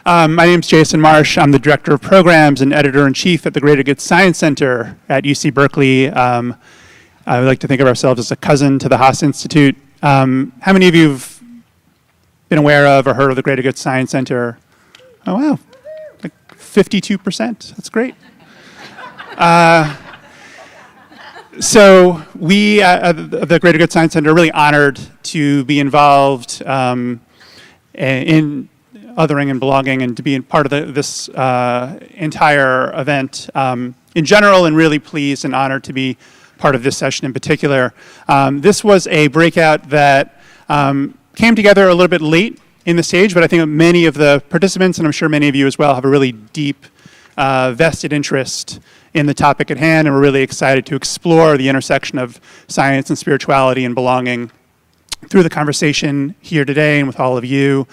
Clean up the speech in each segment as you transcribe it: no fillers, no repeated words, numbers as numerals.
My name is Jason Marsh. I'm the Director of Programs and Editor-in-Chief at the Greater Good Science Center at UC Berkeley. I would like to think of ourselves as a cousin to the Haas Institute. How many of you have been aware of or heard of the Greater Good Science Center? Oh, wow. Like 52%. That's great. So we, the Greater Good Science Center, are really honored to be involved in othering and belonging and to be part of this entire event in general, and really pleased and honored to be part of this session in particular. This was a breakout that came together a little bit late in the stage, but I think many of the participants, and I'm sure many of you as well, have a really deep vested interest in the topic at hand, and we're really excited to explore the intersection of science and spirituality and belonging through the conversation here today and with all of you.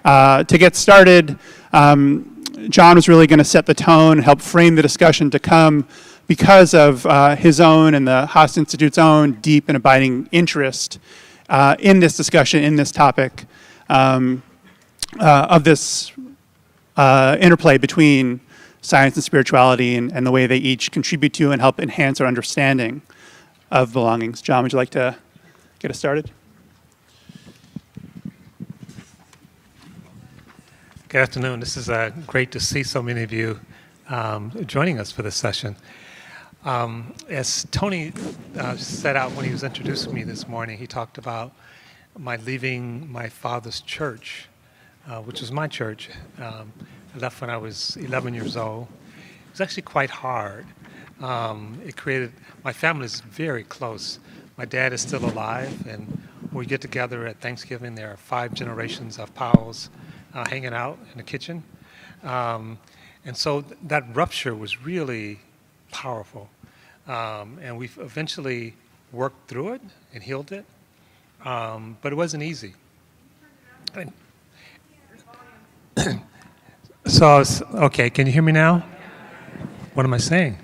To get started, John was really going to set the tone and help frame the discussion to come because of his own and the Haas Institute's own deep and abiding interest in this discussion, in this topic, of this interplay between science and spirituality and the way they each contribute to and help enhance our understanding of belongings. John, would you like to get us started? Good afternoon. This is great to see so many of you joining us for this session. As Tony set out when he was introducing me this morning, he talked about my leaving my father's church, which was my church. I left when I was 11 years old. It was actually quite hard. It created, my family is very close. My dad is still alive, and when we get together at Thanksgiving, there are 5 generations of Powells hanging out in the kitchen. And so that rupture was really powerful. And we eventually worked through it and healed it, but it wasn't easy. So, okay, can you hear me now? What am I saying?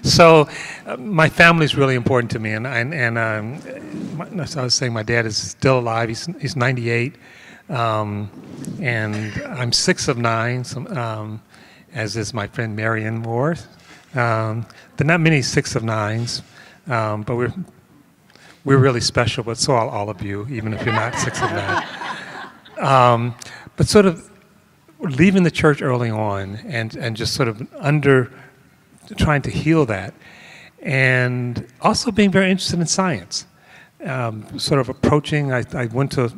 So my family is really important to me, and as I was saying, my dad is still alive. He's 98, and I'm 6 of 9, as is my friend Marion Moore. There are not many 6 of 9s, but we're really special. But so are all of you, even if you're not 6 of 9. But sort of leaving the church early on, and just sort of trying to heal that, and also being very interested in science. Sort of approaching, I went to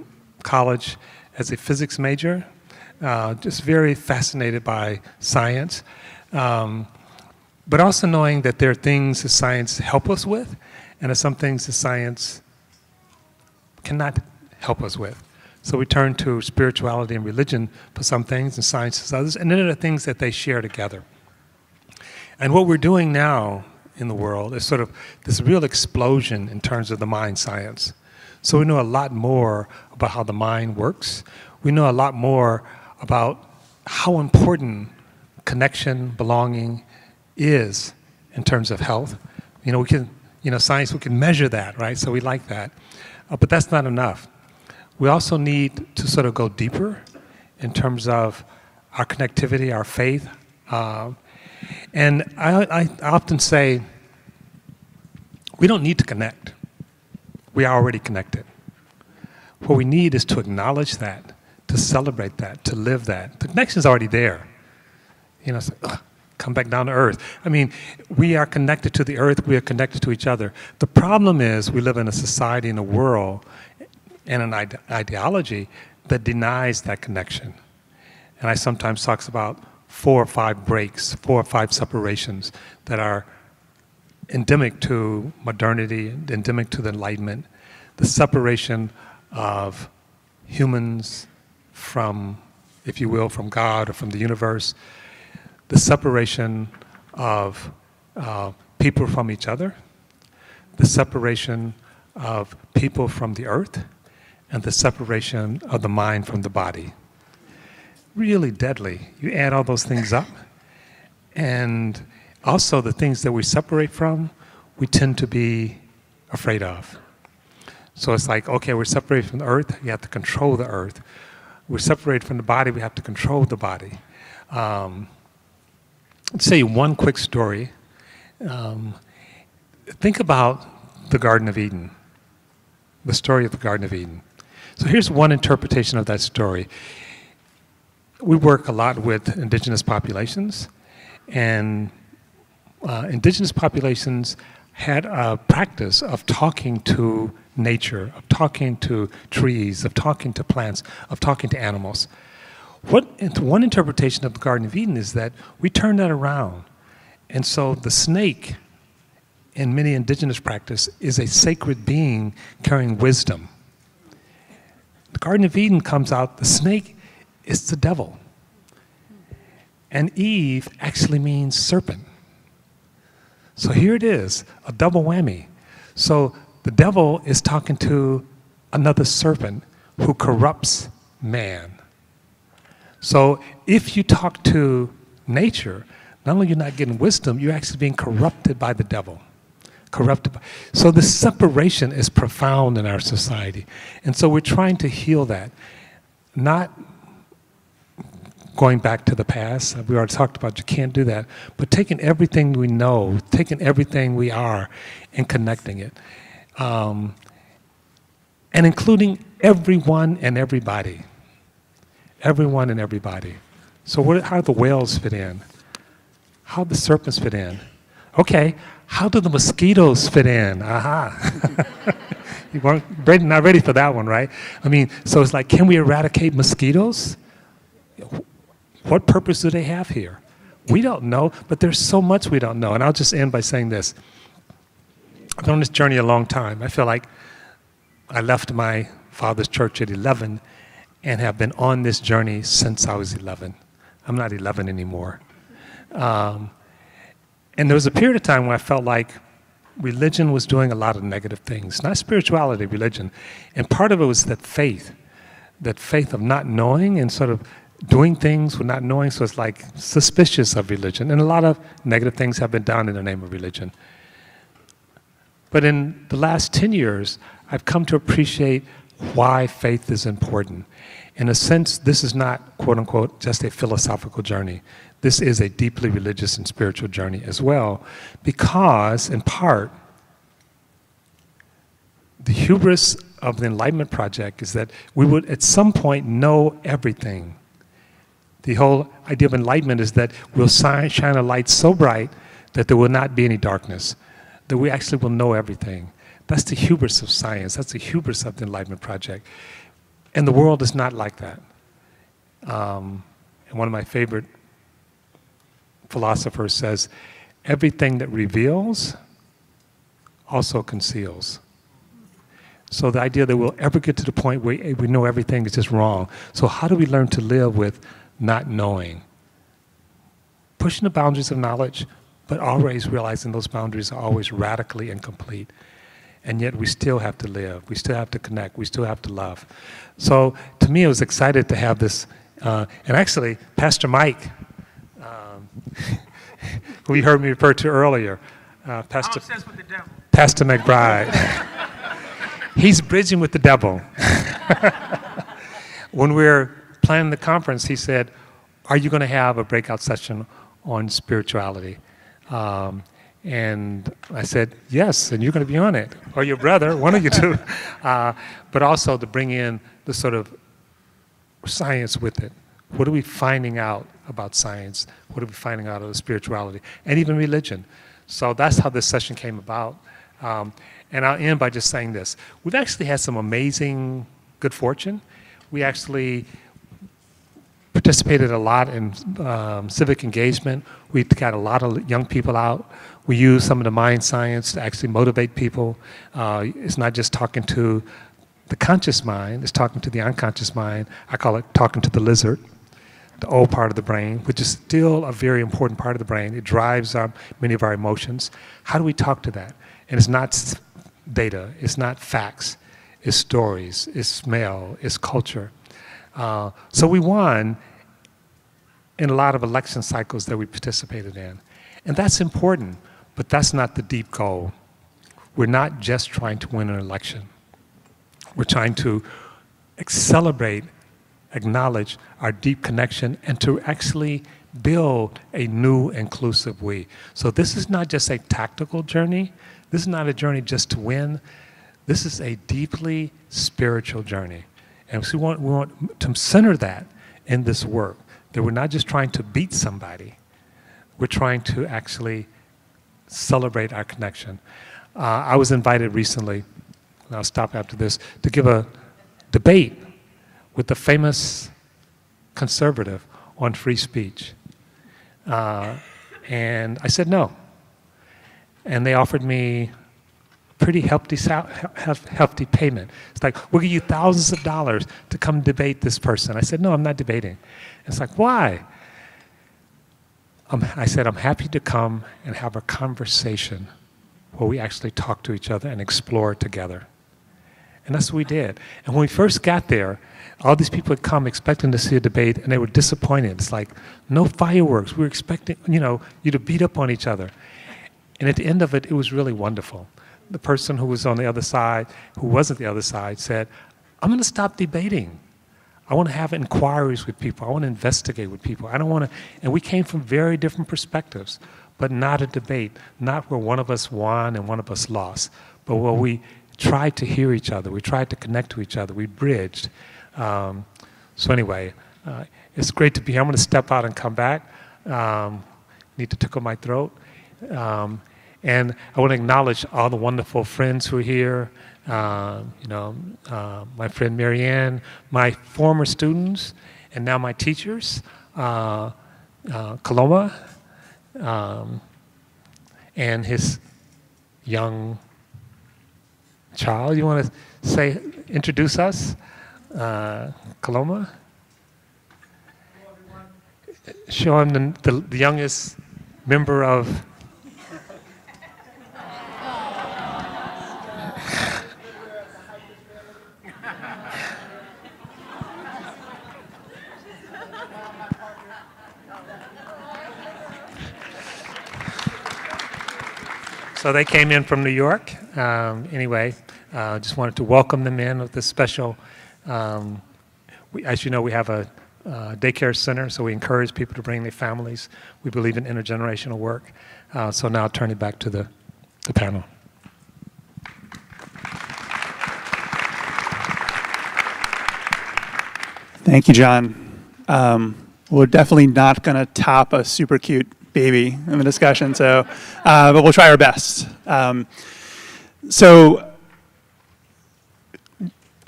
college as a physics major, just very fascinated by science, but also knowing that there are things that science help us with, and there are some things that science cannot help us with. So we turn to spirituality and religion for some things, and science for others, and then there are things that they share together. And what we're doing now in the world is sort of this real explosion in terms of the mind science. So we know a lot more about how the mind works. We know a lot more about how important connection, belonging is in terms of health. You know, we can, science, we can measure that, right? So we like that. But that's not enough. We also need to sort of go deeper in terms of our connectivity, our faith. And I often say, we don't need to connect. We are already connected. What we need is to acknowledge that, to celebrate that, to live that. The connection's already there. It's like, come back down to earth. I mean, we are connected to the earth. We are connected to each other. The problem is we live in a society, in a world, and an ideology that denies that connection. And I sometimes talk about 4 or 5 breaks, 4 or 5 separations that are endemic to modernity, endemic to the Enlightenment. The separation of humans from, if you will, from God or from the universe. The separation of people from each other. The separation of people from the earth. And the separation of the mind from the body. Really deadly. You add all those things up, and also the things that we separate from, we tend to be afraid of. So it's like, okay, we're separated from the earth, you have to control the earth. We're separated from the body, we have to control the body. I'll tell you one quick story. Think about the Garden of Eden, the story of the Garden of Eden. So here's one interpretation of that story. We work a lot with indigenous populations, and indigenous populations had a practice of talking to nature, of talking to trees, of talking to plants, of talking to animals. One interpretation of the Garden of Eden is that we turn that around. And so the snake in many indigenous practice is a sacred being carrying wisdom. The Garden of Eden comes out, the snake is the devil. And Eve actually means serpent. So here it is, a double whammy. So the devil is talking to another serpent who corrupts man. So if you talk to nature, not only you're not getting wisdom, you're actually being corrupted by the devil. So the separation is profound in our society. And so we're trying to heal that. Not going back to the past. We already talked about you can't do that. But taking everything we know, taking everything we are, and connecting it. And including everyone and everybody. Everyone and everybody. So how do the whales fit in? How do the serpents fit in? Okay, how do the mosquitoes fit in? Aha. You weren't not ready for that one, right? I mean, so it's like, can we eradicate mosquitoes? What purpose do they have here? We don't know, but there's so much we don't know. And I'll just end by saying this. I've been on this journey a long time. I feel like I left my father's church at 11 and have been on this journey since I was 11. I'm not 11 anymore. And there was a period of time where I felt like religion was doing a lot of negative things. Not spirituality, religion. And part of it was that faith of not knowing and sort of doing things with not knowing, so it's like suspicious of religion. And a lot of negative things have been done in the name of religion. But in the last 10 years, I've come to appreciate why faith is important. In a sense, this is not, quote unquote, just a philosophical journey. This is a deeply religious and spiritual journey as well, because, in part, the hubris of the Enlightenment Project is that we would at some point know everything. The whole idea of enlightenment is that we'll shine a light so bright that there will not be any darkness, that we actually will know everything. That's the hubris of science. That's the hubris of the Enlightenment Project. And the world is not like that. And one of my favorite philosophers says, everything that reveals also conceals. So the idea that we'll ever get to the point where we know everything is just wrong. So how do we learn to live with not knowing? Pushing the boundaries of knowledge, but always realizing those boundaries are always radically incomplete. And yet we still have to live. We still have to connect. We still have to love. So to me, I was excited to have this. And actually, Pastor Mike, who you heard me refer to earlier, Pastor McBride, he's bridging with the devil. When we were planning the conference, he said, are you going to have a breakout session on spirituality? And I said, yes, and you're going to be on it, or your brother, one of you two. But also to bring in the sort of science with it. What are we finding out about science? What are we finding out of spirituality? And even religion. So that's how this session came about. And I'll end by just saying this. We've actually had some amazing good fortune. We actually participated a lot in civic engagement. We got a lot of young people out. We use some of the mind science to actually motivate people. It's not just talking to the conscious mind, it's talking to the unconscious mind. I call it talking to the lizard, the old part of the brain, which is still a very important part of the brain. It drives many of our emotions. How do we talk to that? And it's not data, it's not facts, it's stories, it's smell, it's culture. So we won in a lot of election cycles that we participated in. And that's important, but that's not the deep goal. We're not just trying to win an election. We're trying to celebrate, acknowledge our deep connection, and to actually build a new inclusive we. So this is not just a tactical journey. This is not a journey just to win. This is a deeply spiritual journey. And so we want to center that in this work, that we're not just trying to beat somebody. We're trying to actually celebrate our connection. I was invited recently, and I'll stop after this, to give a debate with the famous conservative on free speech. And I said no. And they offered me a pretty hefty payment. It's like, we'll give you thousands of dollars to come debate this person. I said, no, I'm not debating. It's like, why? I said, I'm happy to come and have a conversation where we actually talk to each other and explore together. And that's what we did. And when we first got there, all these people had come expecting to see a debate, and they were disappointed. It's like, no fireworks. We were expecting, you to beat up on each other. And at the end of it, it was really wonderful. The person who was on the other side, who wasn't the other side, said, I'm going to stop debating. I want to have inquiries with people. I want to investigate with people. I don't want to, and we came from very different perspectives, but not a debate, not where one of us won and one of us lost, but where we tried to hear each other. We tried to connect to each other. We bridged. So anyway, it's great to be here. I'm going to step out and come back. Need to tickle my throat. And I want to acknowledge all the wonderful friends who are here. My friend Marianne, my former students, and now my teachers, Kaloma, and his young child. You want to introduce us? Kaloma? Show him the youngest member of. So they came in from New York. Anyway, just wanted to welcome them in with this special. As you know, we have a daycare center, so we encourage people to bring their families. We believe in intergenerational work. So now I'll turn it back to the panel. Thank you, John. We're definitely not going to top a super cute baby in the discussion, but we'll try our best. So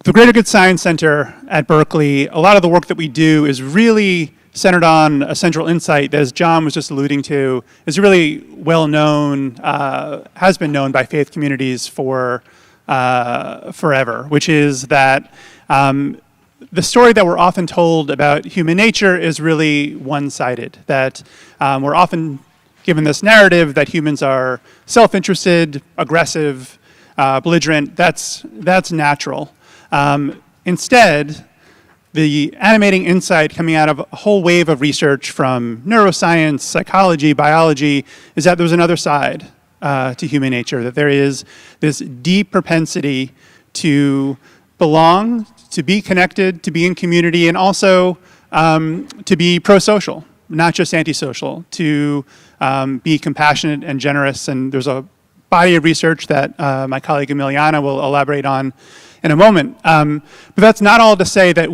the Greater Good Science Center at Berkeley, a lot of the work that we do is really centered on a central insight that, as John was just alluding to, is really well known, has been known by faith communities for forever, which is that the story that we're often told about human nature is really one-sided, that we're often given this narrative that humans are self-interested, aggressive, belligerent. That's natural. Instead, the animating insight coming out of a whole wave of research from neuroscience, psychology, biology, is that there's another side to human nature, that there is this deep propensity to belong, to be connected, to be in community, and also to be pro-social, not just antisocial, to be compassionate and generous. And there's a body of research that my colleague Emiliana will elaborate on in a moment. But that's not all to say that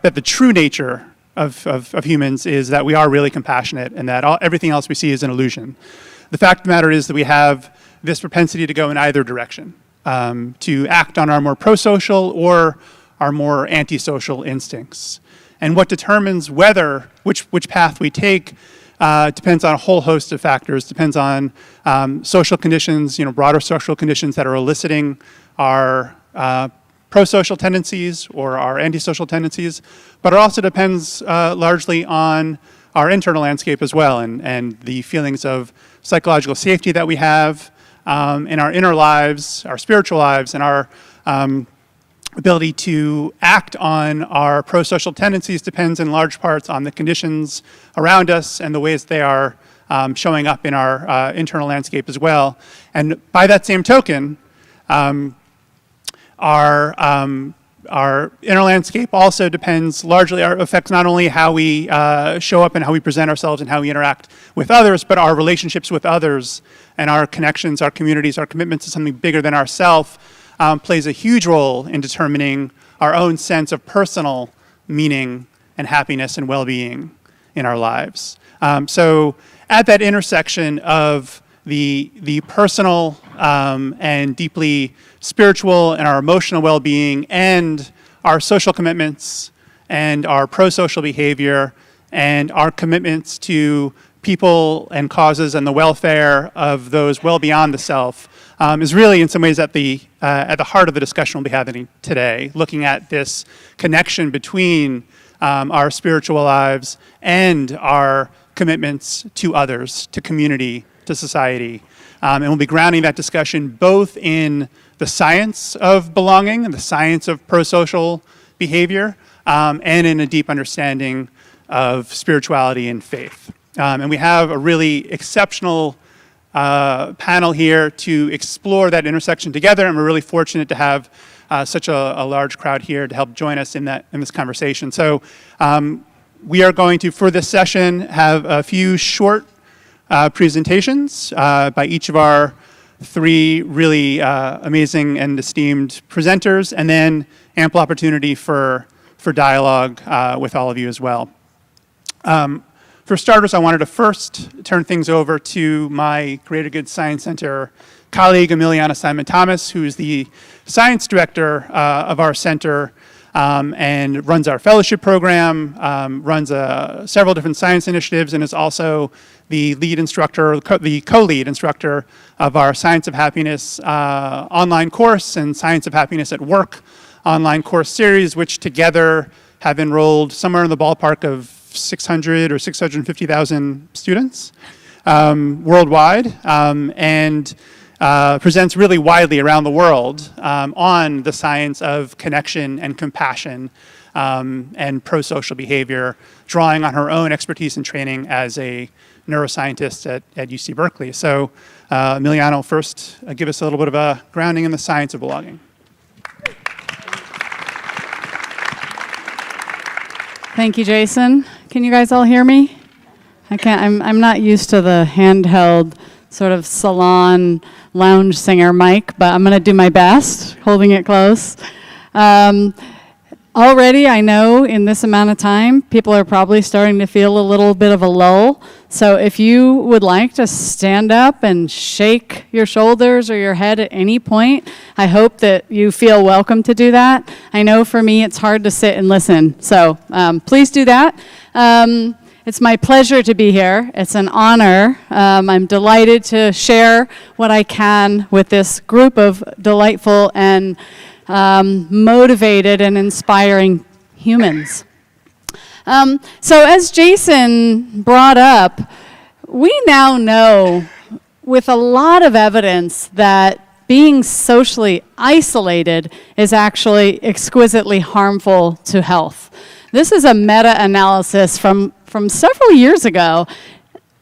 that the true nature of humans is that we are really compassionate and that everything else we see is an illusion. The fact of the matter is that we have this propensity to go in either direction, to act on our more pro-social or our more antisocial instincts. And what determines which path we take depends on a whole host of factors, depends on social conditions, broader social conditions that are eliciting our pro-social tendencies or our antisocial tendencies, but it also depends largely on our internal landscape as well, and the feelings of psychological safety that we have in our inner lives, our spiritual lives, and our ability to act on our pro-social tendencies depends in large parts on the conditions around us and the ways they are showing up in our internal landscape as well. And by that same token, Our inner landscape also affects not only how we show up and how we present ourselves and how we interact with others, but our relationships with others and our connections, our communities, our commitments to something bigger than ourselves plays a huge role in determining our own sense of personal meaning and happiness and well-being in our lives. So at that intersection of the personal and deeply spiritual and our emotional well-being and our social commitments and our pro-social behavior and our commitments to people and causes and the welfare of those well beyond the self is really in some ways at the heart of the discussion we'll be having today, looking at this connection between our spiritual lives and our commitments to others, to community, to society. And we'll be grounding that discussion both in the science of belonging and the science of pro-social behavior, and in a deep understanding of spirituality and faith. And we have a really exceptional panel here to explore that intersection together, and we're really fortunate to have such a large crowd here to help join us in this conversation. So we are going to, for this session, have a few short presentations by each of our three really amazing and esteemed presenters, and then ample opportunity for dialogue with all of you as well. For starters, I wanted to first turn things over to my Greater Good Science Center colleague, Emiliana Simon-Thomas, who is the science director of our center and runs our fellowship program, runs several different science initiatives, and is also the lead instructor, the co-lead instructor of our Science of Happiness online course and Science of Happiness at Work online course series, which together have enrolled somewhere in the ballpark of 600 or 650,000 students worldwide, and presents really widely around the world on the science of connection and compassion and pro-social behavior, drawing on her own expertise and training as a neuroscientist at UC Berkeley. So Emiliana will first give us a little bit of a grounding in the science of belonging. Thank you, Jason. Can you guys all hear me? I can't. I'm not used to the handheld sort of salon lounge singer mic, but I'm going to do my best, holding it close. Already, I know in this amount of time, people are probably starting to feel a little bit of a lull. So if you would like to stand up and shake your shoulders or your head at any point, I hope that you feel welcome to do that. I know for me, it's hard to sit and listen. So please do that. It's my pleasure to be here. It's an honor. I'm delighted to share what I can with this group of delightful and motivated and inspiring humans. So as Jason brought up, we now know with a lot of evidence that being socially isolated is actually exquisitely harmful to health. This is a meta-analysis from several years ago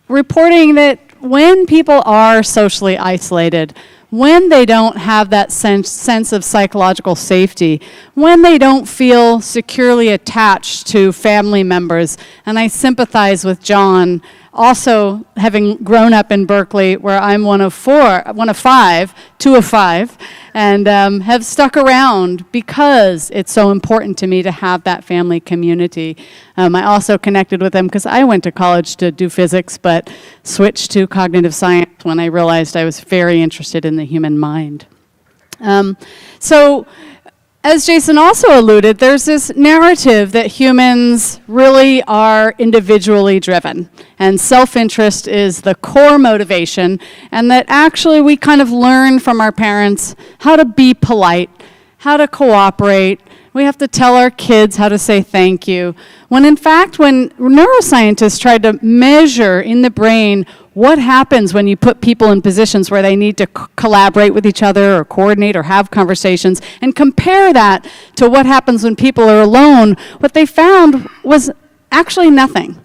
reporting that when people are socially isolated, when they don't have that sense of psychological safety, when they don't feel securely attached to family members, and I sympathize with John, also having grown up in Berkeley, where I'm one of five, and have stuck around because it's so important to me to have that family community. I also connected with them because I went to college to do physics, but switched to cognitive science when I realized I was very interested in the human mind. So, as Jason also alluded, there's this narrative that humans really are individually driven, and self-interest is the core motivation, and that actually we kind of learn from our parents how to be polite, how to cooperate. We have to tell our kids how to say thank you. When in fact, when neuroscientists tried to measure in the brain what happens when you put people in positions where they need to collaborate with each other or coordinate or have conversations, and compare that to what happens when people are alone, what they found was actually nothing.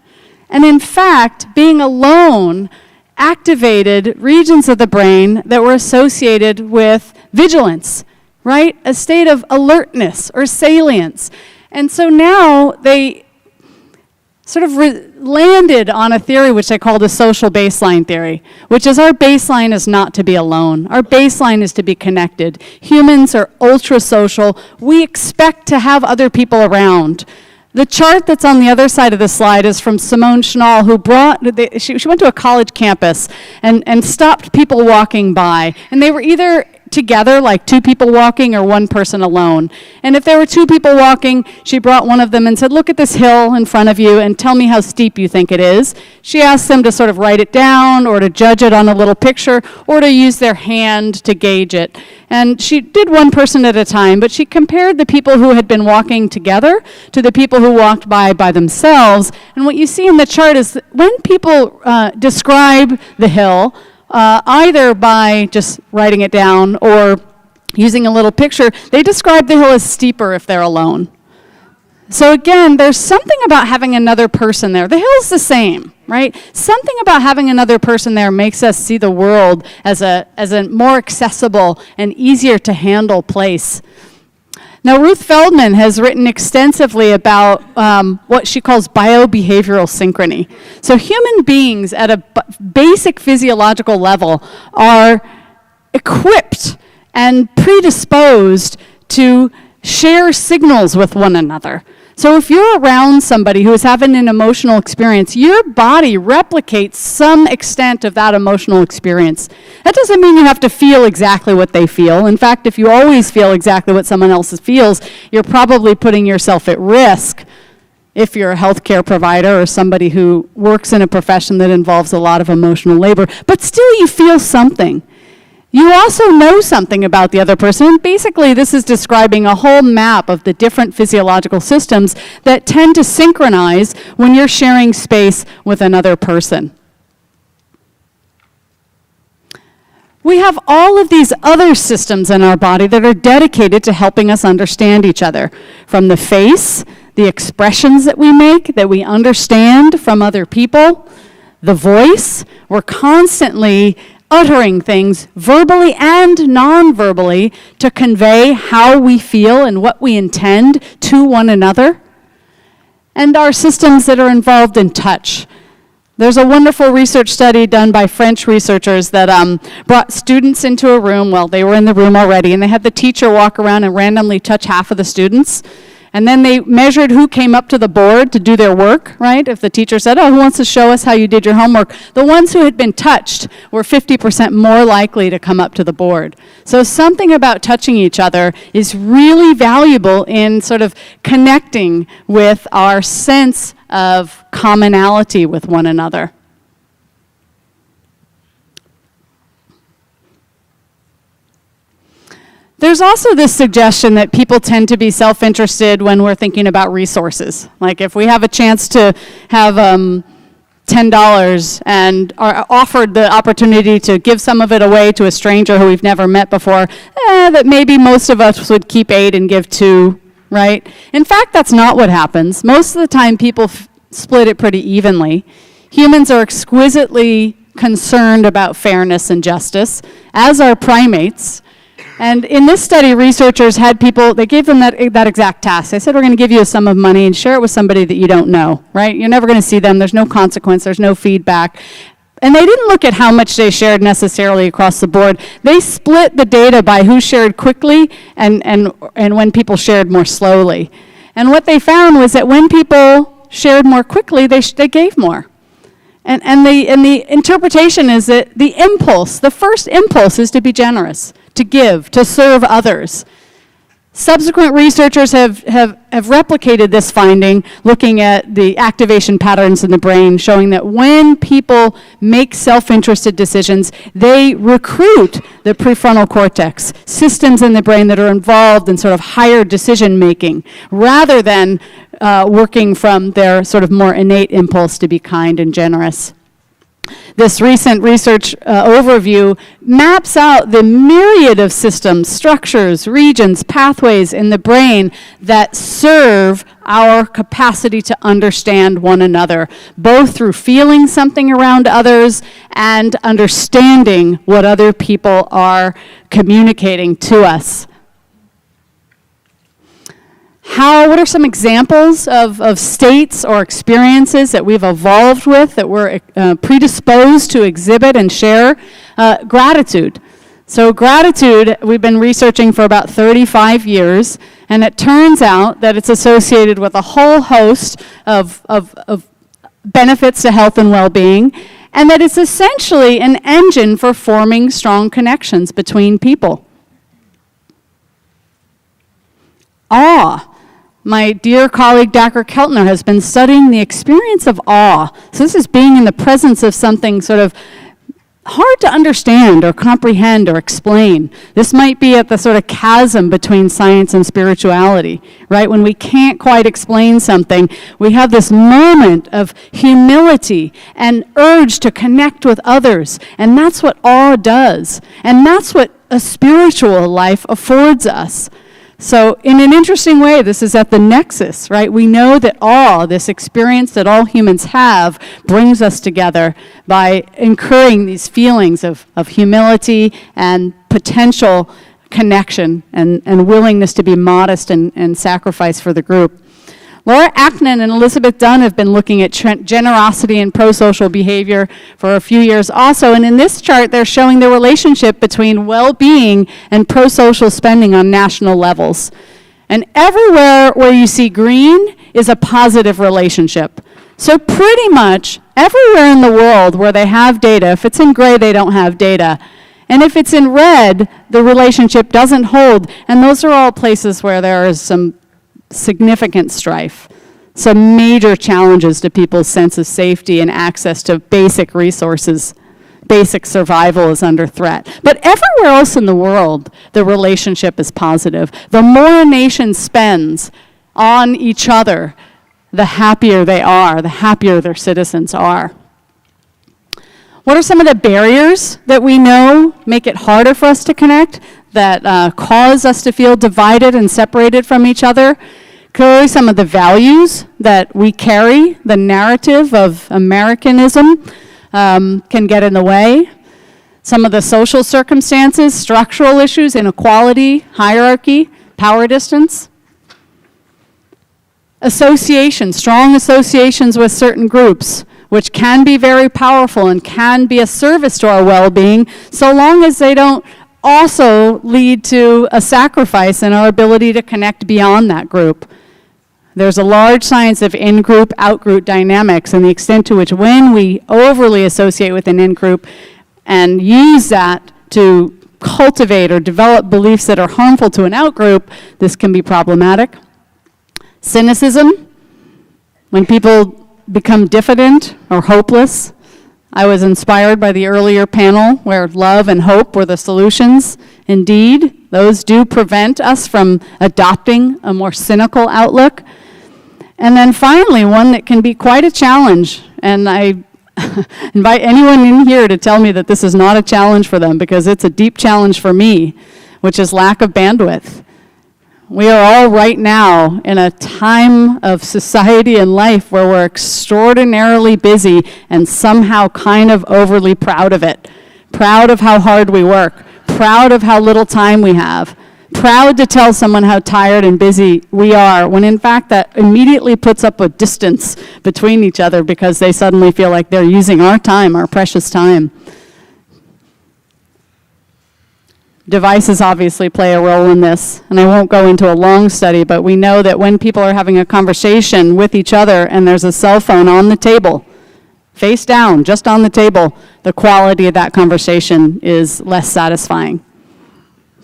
And in fact, being alone activated regions of the brain that were associated with vigilance, right? A state of alertness or salience. And so now they sort of landed on a theory which they call the social baseline theory, which is our baseline is not to be alone. Our baseline is to be connected. Humans are ultra social. We expect to have other people around. The chart that's on the other side of the slide is from Simone Schnall, who she went to a college campus and stopped people walking by. And they were either together, like two people walking, or one person alone. And if there were two people walking, she brought one of them and said, look at this hill in front of you and tell me how steep you think it is. She asked them to sort of write it down or to judge it on a little picture or to use their hand to gauge it. And she did one person at a time, but she compared the people who had been walking together to the people who walked by themselves. And what you see in the chart is that when people describe the hill, either by just writing it down or using a little picture, they describe the hill as steeper if they're alone. So again, there's something about having another person there. The hill's the same, right? Something about having another person there makes us see the world as a more accessible and easier to handle place. Now, Ruth Feldman has written extensively about what she calls biobehavioral synchrony. So human beings at a basic physiological level are equipped and predisposed to share signals with one another. So if you're around somebody who is having an emotional experience, your body replicates some extent of that emotional experience. That doesn't mean you have to feel exactly what they feel. In fact, if you always feel exactly what someone else feels, you're probably putting yourself at risk if you're a healthcare provider or somebody who works in a profession that involves a lot of emotional labor. But still, you feel something. You also know something about the other person. Basically, this is describing a whole map of the different physiological systems that tend to synchronize when you're sharing space with another person. We have all of these other systems in our body that are dedicated to helping us understand each other. From the face, the expressions that we make, that we understand from other people, the voice, we're constantly uttering things verbally and non-verbally to convey how we feel and what we intend to one another. And our systems that are involved in touch. There's a wonderful research study done by French researchers that brought students into a room. Well, they were in the room already, and they had the teacher walk around and randomly touch half of the students. And then they measured who came up to the board to do their work, right? If the teacher said, oh, who wants to show us how you did your homework? The ones who had been touched were 50% more likely to come up to the board. So something about touching each other is really valuable in sort of connecting with our sense of commonality with one another. There's also this suggestion that people tend to be self-interested when we're thinking about resources. Like if we have a chance to have $10 and are offered the opportunity to give some of it away to a stranger who we've never met before, that maybe most of us would keep 8 and give 2, right? In fact, that's not what happens. Most of the time, people split it pretty evenly. Humans are exquisitely concerned about fairness and justice, as are primates. And in this study, researchers had people, they gave them that exact task. They said, we're going to give you a sum of money and share it with somebody that you don't know, right? You're never going to see them. There's no consequence. There's no feedback. And they didn't look at how much they shared necessarily across the board. They split the data by who shared quickly and when people shared more slowly. And what they found was that when people shared more quickly, they gave more. And the interpretation is that the first impulse is to be generous, to give, to serve others. Subsequent researchers have replicated this finding, looking at the activation patterns in the brain, showing that when people make self-interested decisions, they recruit the prefrontal cortex, systems in the brain that are involved in sort of higher decision-making, rather than working from their sort of more innate impulse to be kind and generous. This recent research overview maps out the myriad of systems, structures, regions, pathways in the brain that serve our capacity to understand one another, both through feeling something around others and understanding what other people are communicating to us. what are some examples of states or experiences that we've evolved with, that we're predisposed to exhibit and share? Gratitude. So gratitude, we've been researching for about 35 years, and it turns out that it's associated with a whole host of benefits to health and well-being, and that it's essentially an engine for forming strong connections between people. Awe. My dear colleague, Dr. Keltner, has been studying the experience of awe. So this is being in the presence of something sort of hard to understand or comprehend or explain. This might be at the sort of chasm between science and spirituality, right? When we can't quite explain something, we have this moment of humility and urge to connect with others. And that's what awe does. And that's what a spiritual life affords us. So in an interesting way, this is at the nexus, right? We know that awe, this experience that all humans have, brings us together by incurring these feelings of humility and potential connection and willingness to be modest and sacrifice for the group. Laura Ackman and Elizabeth Dunn have been looking at generosity and pro-social behavior for a few years also, and in this chart they're showing the relationship between well-being and pro-social spending on national levels. And everywhere where you see green is a positive relationship. So pretty much everywhere in the world where they have data, if it's in gray they don't have data, and if it's in red the relationship doesn't hold, and those are all places where there is some significant strife, some major challenges to people's sense of safety and access to basic resources. Basic survival is under threat. But everywhere else in the world, the relationship is positive. The more a nation spends on each other, the happier they are, the happier their citizens are. What are some of the barriers that we know make it harder for us to connect, that cause us to feel divided and separated from each other? Clearly, some of the values that we carry, the narrative of Americanism, can get in the way. Some of the social circumstances, structural issues, inequality, hierarchy, power distance. Associations, strong associations with certain groups, which can be very powerful and can be a service to our well-being, so long as they don't also lead to a sacrifice in our ability to connect beyond that group. There's a large science of in-group, out-group dynamics, and the extent to which when we overly associate with an in-group and use that to cultivate or develop beliefs that are harmful to an out-group, this can be problematic. Cynicism, when people become diffident or hopeless. I was inspired by the earlier panel where love and hope were the solutions. Indeed, those do prevent us from adopting a more cynical outlook. And then finally, one that can be quite a challenge, and I invite anyone in here to tell me that this is not a challenge for them, because it's a deep challenge for me, which is lack of bandwidth. We are all right now in a time of society and life where we're extraordinarily busy and somehow kind of overly proud of it. Proud of how hard we work. Proud of how little time we have. Proud to tell someone how tired and busy we are, when in fact that immediately puts up a distance between each other because they suddenly feel like they're using our time, our precious time. Devices obviously play a role in this, and I won't go into a long study, but we know that when people are having a conversation with each other and there's a cell phone on the table, face down, just on the table, the quality of that conversation is less satisfying.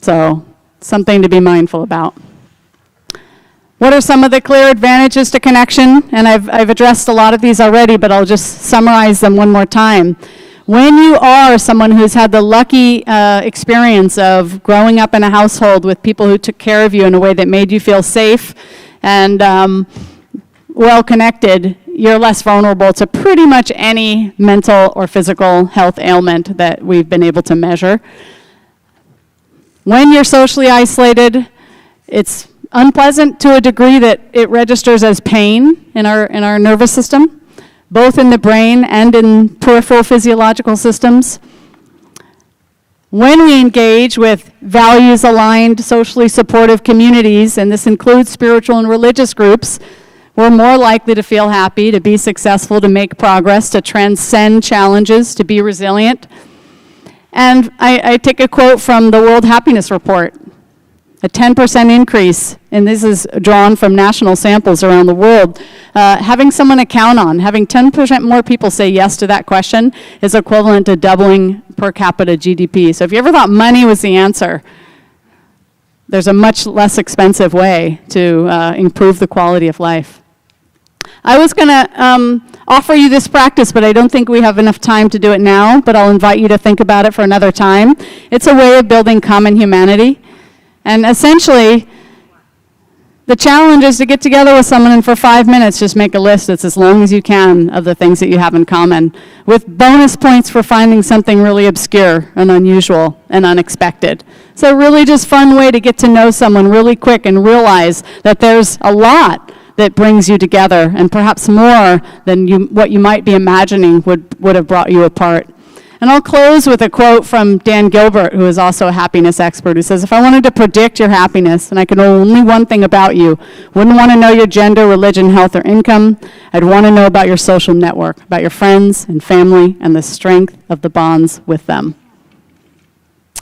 So, something to be mindful about. What are some of the clear advantages to connection? And I've addressed a lot of these already, but I'll just summarize them one more time. When you are someone who's had the lucky experience of growing up in a household with people who took care of you in a way that made you feel safe and well-connected, you're less vulnerable to pretty much any mental or physical health ailment that we've been able to measure. When you're socially isolated, it's unpleasant to a degree that it registers as pain in our nervous system, both in the brain and in peripheral physiological systems. When we engage with values-aligned, socially supportive communities, and this includes spiritual and religious groups, we're more likely to feel happy, to be successful, to make progress, to transcend challenges, to be resilient. And I take a quote from the World Happiness Report. A 10% increase, and this is drawn from national samples around the world. Having someone to count on, having 10% more people say yes to that question is equivalent to doubling per capita GDP. So if you ever thought money was the answer, there's a much less expensive way to improve the quality of life. I was going to offer you this practice, but I don't think we have enough time to do it now, but I'll invite you to think about it for another time. It's a way of building common humanity. And essentially, the challenge is to get together with someone and for 5 minutes just make a list that's as long as you can of the things that you have in common, with bonus points for finding something really obscure and unusual and unexpected. So a really just fun way to get to know someone really quick and realize that there's a lot that brings you together, and perhaps more than what you might be imagining would have brought you apart. And I'll close with a quote from Dan Gilbert, who is also a happiness expert, who says, if I wanted to predict your happiness, and I could know only one thing about you, wouldn't want to know your gender, religion, health, or income, I'd want to know about your social network, about your friends and family, and the strength of the bonds with them.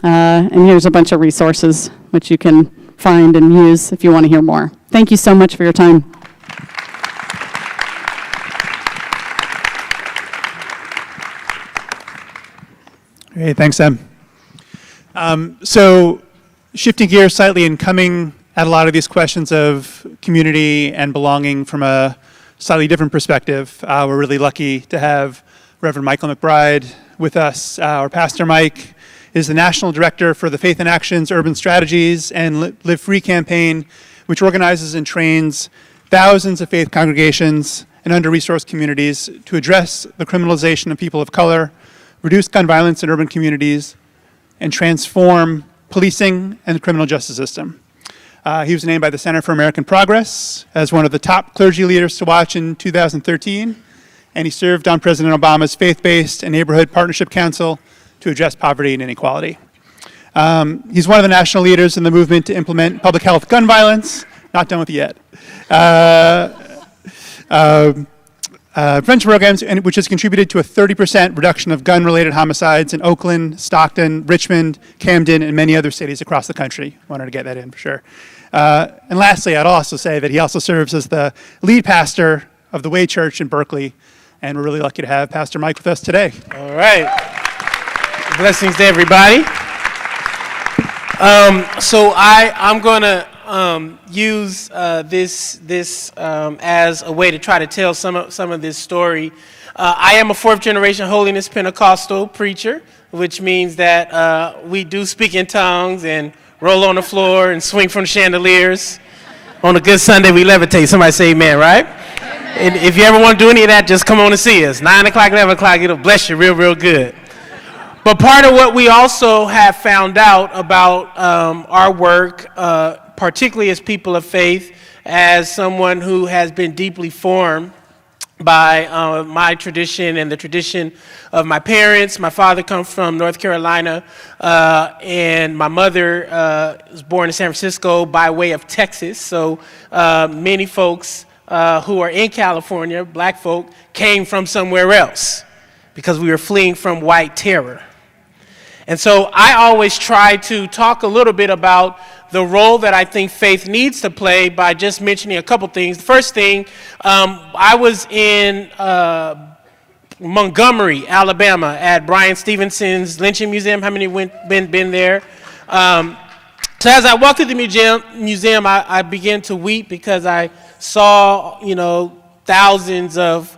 And here's a bunch of resources which you can find and use if you want to hear more. Thank you so much for your time. Great, thanks, Em. So shifting gears slightly and coming at a lot of these questions of community and belonging from a slightly different perspective, we're really lucky to have Reverend Michael McBride with us. Our Pastor Mike is the National Director for the Faith in Action's Urban Strategies and Live Free campaign, which organizes and trains thousands of faith congregations and under-resourced communities to address the criminalization of people of color, reduce gun violence in urban communities, and transform policing and the criminal justice system. He was named by the Center for American Progress as one of the top clergy leaders to watch in 2013, and he served on President Obama's Faith-Based and Neighborhood Partnership Council to address poverty and inequality. He's one of the national leaders in the movement to implement public health gun violence. Not done with it yet. Prevention programs, which has contributed to a 30% reduction of gun-related homicides in Oakland, Stockton, Richmond, Camden, and many other cities across the country. Wanted to get that in for sure. And lastly, I'd also say that he also serves as the lead pastor of the Way Church in Berkeley, and we're really lucky to have Pastor Mike with us today. All right. Blessings to everybody. So I'm going to use this as a way to try to tell some of this story. I am a fourth-generation Holiness Pentecostal preacher, which means that we do speak in tongues and roll on the floor and swing from the chandeliers. On a good Sunday, we levitate. Somebody say amen, right? And if you ever want to do any of that, just come on and see us. 9 o'clock, 11 o'clock, it'll bless you real, real good. But part of what we also have found out about our work, particularly as people of faith, as someone who has been deeply formed by my tradition and the tradition of my parents. My father comes from North Carolina, and my mother was born in San Francisco by way of Texas. So many folks who are in California, black folk, came from somewhere else because we were fleeing from white terror. And so I always try to talk a little bit about the role that I think faith needs to play by just mentioning a couple things. The first thing, I was in Montgomery, Alabama, at Bryan Stevenson's Lynching Museum. How many been there? So as I walked through the museum, I began to weep because I saw, thousands of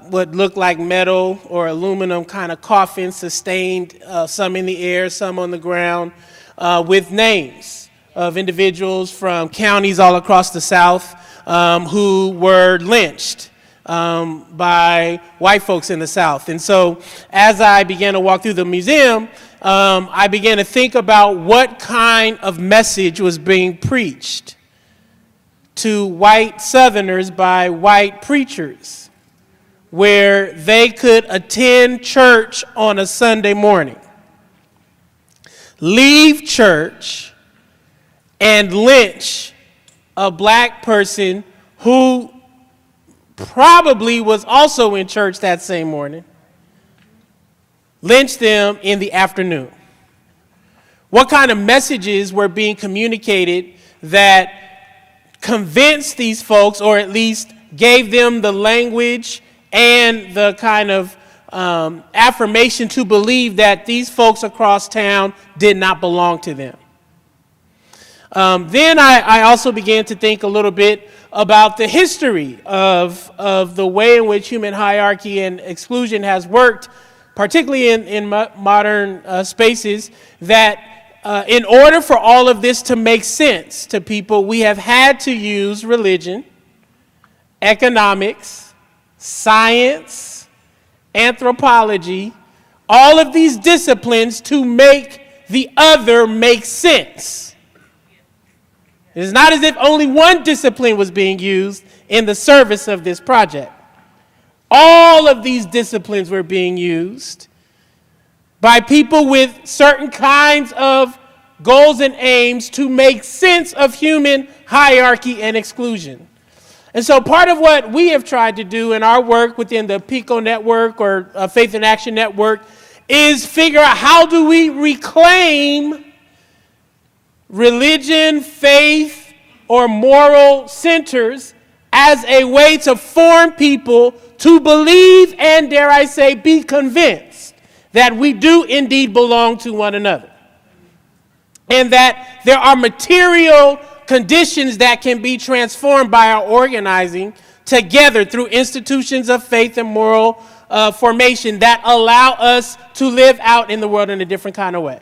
what looked like metal or aluminum kind of coffins sustained, some in the air, some on the ground, with names of individuals from counties all across the South who were lynched by white folks in the South. And so as I began to walk through the museum, I began to think about what kind of message was being preached to white Southerners by white preachers, where they could attend church on a Sunday morning. leave church and lynch a black person who probably was also in church that same morning, lynch them in the afternoon? What kind of messages were being communicated that convinced these folks, or at least gave them the language and the kind of affirmation to believe that these folks across town did not belong to them? Then I also began to think a little bit about the history of the way in which human hierarchy and exclusion has worked, particularly in modern spaces, that in order for all of this to make sense to people, we have had to use religion, economics, science, anthropology, all of these disciplines to make the other make sense. It is not as if only one discipline was being used in the service of this project. All of these disciplines were being used by people with certain kinds of goals and aims to make sense of human hierarchy and exclusion. And so part of what we have tried to do in our work within the PICO network or Faith in Action network is figure out how do we reclaim religion, faith, or moral centers as a way to form people to believe and, dare I say, be convinced that we do indeed belong to one another. And that there are material conditions that can be transformed by our organizing together through institutions of faith and moral formation that allow us to live out in the world in a different kind of way.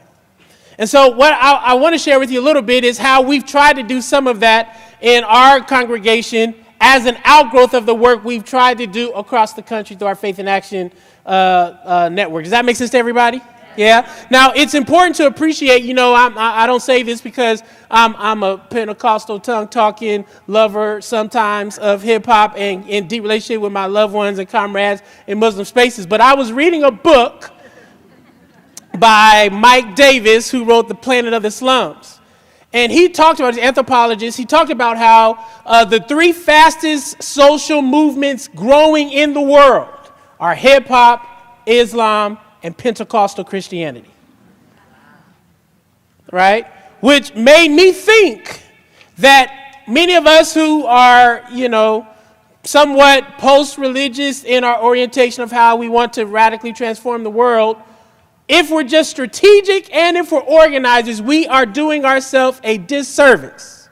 And so what I want to share with you a little bit is how we've tried to do some of that in our congregation as an outgrowth of the work we've tried to do across the country through our Faith in Action network. Does that make sense to everybody? Yeah. Now, it's important to appreciate, I don't say this because I'm a Pentecostal tongue-talking lover sometimes of hip-hop and in deep relationship with my loved ones and comrades in Muslim spaces, but I was reading a book by Mike Davis, who wrote The Planet of the Slums. And he talked about, as an anthropologist, he talked about how the three fastest social movements growing in the world are hip-hop, Islam, and Pentecostal Christianity. Right? Which made me think that many of us who are, somewhat post-religious in our orientation of how we want to radically transform the world, if we're just strategic and if we're organizers, we are doing ourselves a disservice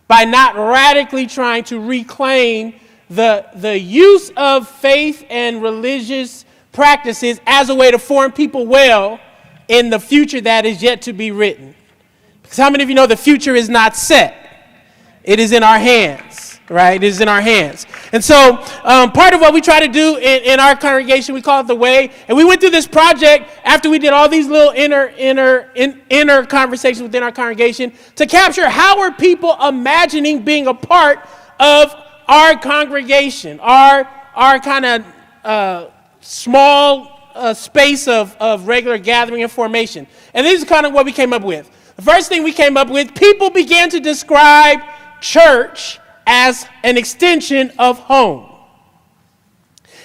by not radically trying to reclaim the use of faith and religious practices as a way to form people well in the future that is yet to be written. Because how many of you know the future is not set? It is in our hands, right? It is in our hands. And so part of what we try to do in our congregation, we call it The Way. And we went through this project after we did all these little inner conversations within our congregation to capture how are people imagining being a part of our congregation, our kind of small space of regular gathering and formation. And this is kind of what we came up with. The first thing we came up with, people began to describe church as an extension of home.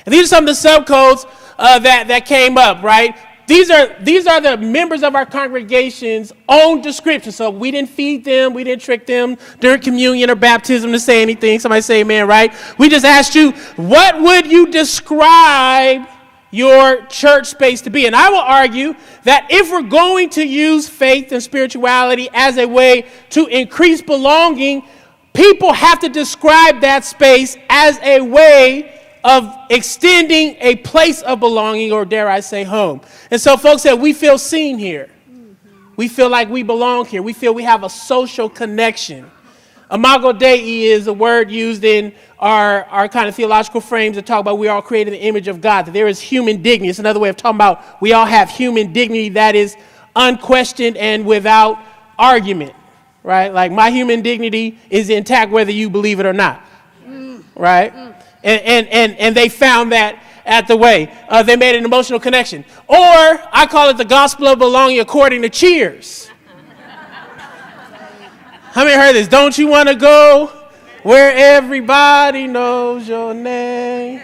And these are some of the subcodes that came up, right? These are the members of our congregation's own descriptions. So we didn't feed them, we didn't trick them during communion or baptism to say anything. Somebody say amen, right? We just asked you, what would you describe your church space to be? And I will argue that if we're going to use faith and spirituality as a way to increase belonging, people have to describe that space as a way of extending a place of belonging, or dare I say home. And so folks said, we feel seen here. We feel like we belong here. We feel we have a social connection. Imago Dei is a word used in our kind of theological frames to talk about we are all created in the image of God, that there is human dignity. It's another way of talking about we all have human dignity that is unquestioned and without argument, right? Like my human dignity is intact whether you believe it or not, right? And they found that at the way. They made an emotional connection. Or I call it the gospel of belonging according to Cheers. How many heard this? Don't you want to go where everybody knows your name?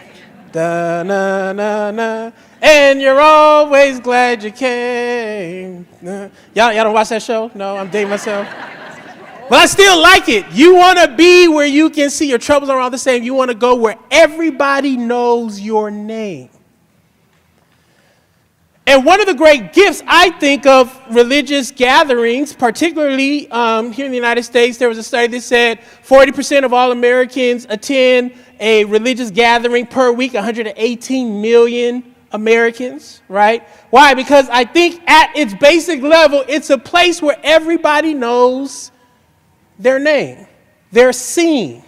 Da na na na. And you're always glad you came. Y'all don't watch that show? No, I'm dating myself. But I still like it. You want to be where you can see your troubles are all the same. You want to go where everybody knows your name. And one of the great gifts, I think, of religious gatherings, particularly here in the United States, there was a study that said 40% of all Americans attend a religious gathering per week, 118 million Americans, right? Why? Because I think at its basic level, it's a place where everybody knows their name. They're seen.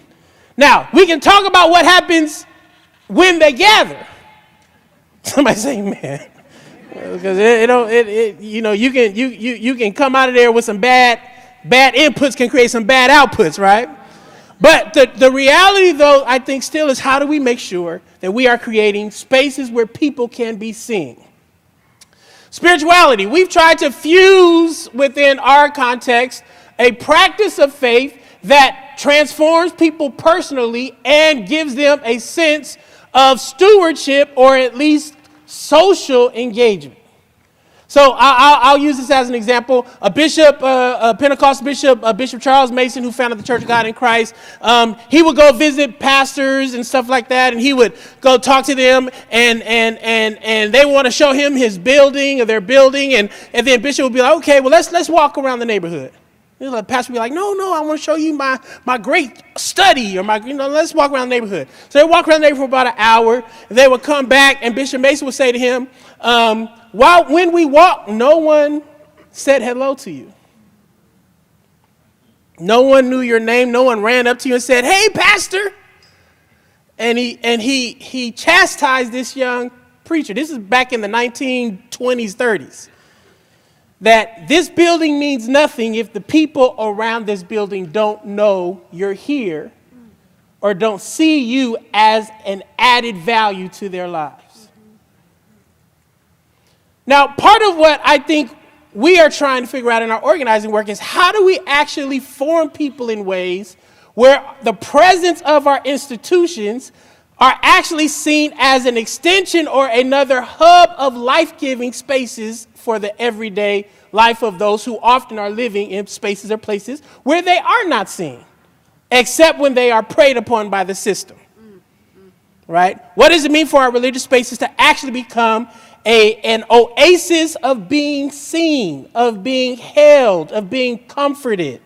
Now, we can talk about what happens when they gather. Somebody say amen. Because you can come out of there with some bad inputs can create some bad outputs, right? But the reality, though, I think still is how do we make sure that we are creating spaces where people can be seen? Spirituality. We've tried to fuse within our context a practice of faith that transforms people personally and gives them a sense of stewardship or at least social engagement. So I'll use this as an example. A bishop, a Pentecostal bishop, Bishop Charles Mason, who founded the Church of God in Christ, he would go visit pastors and stuff like that, and he would go talk to them, and they want to show him his building or their building, and then Bishop would be like, okay, well let's walk around the neighborhood. The pastor would be like, no, I want to show you my great study, or let's walk around the neighborhood. So they walk around the neighborhood for about an hour, and they would come back, and Bishop Mason would say to him, when we walked, no one said hello to you. No one knew your name. No one ran up to you and said, hey, pastor. And he chastised this young preacher. This is back in the 1920s, 30s. That this building means nothing if the people around this building don't know you're here or don't see you as an added value to their lives. Now, part of what I think we are trying to figure out in our organizing work is how do we actually form people in ways where the presence of our institutions are actually seen as an extension or another hub of life-giving spaces for the everyday life of those who often are living in spaces or places where they are not seen, except when they are preyed upon by the system. Right? What does it mean for our religious spaces to actually become an oasis of being seen, of being held, of being comforted?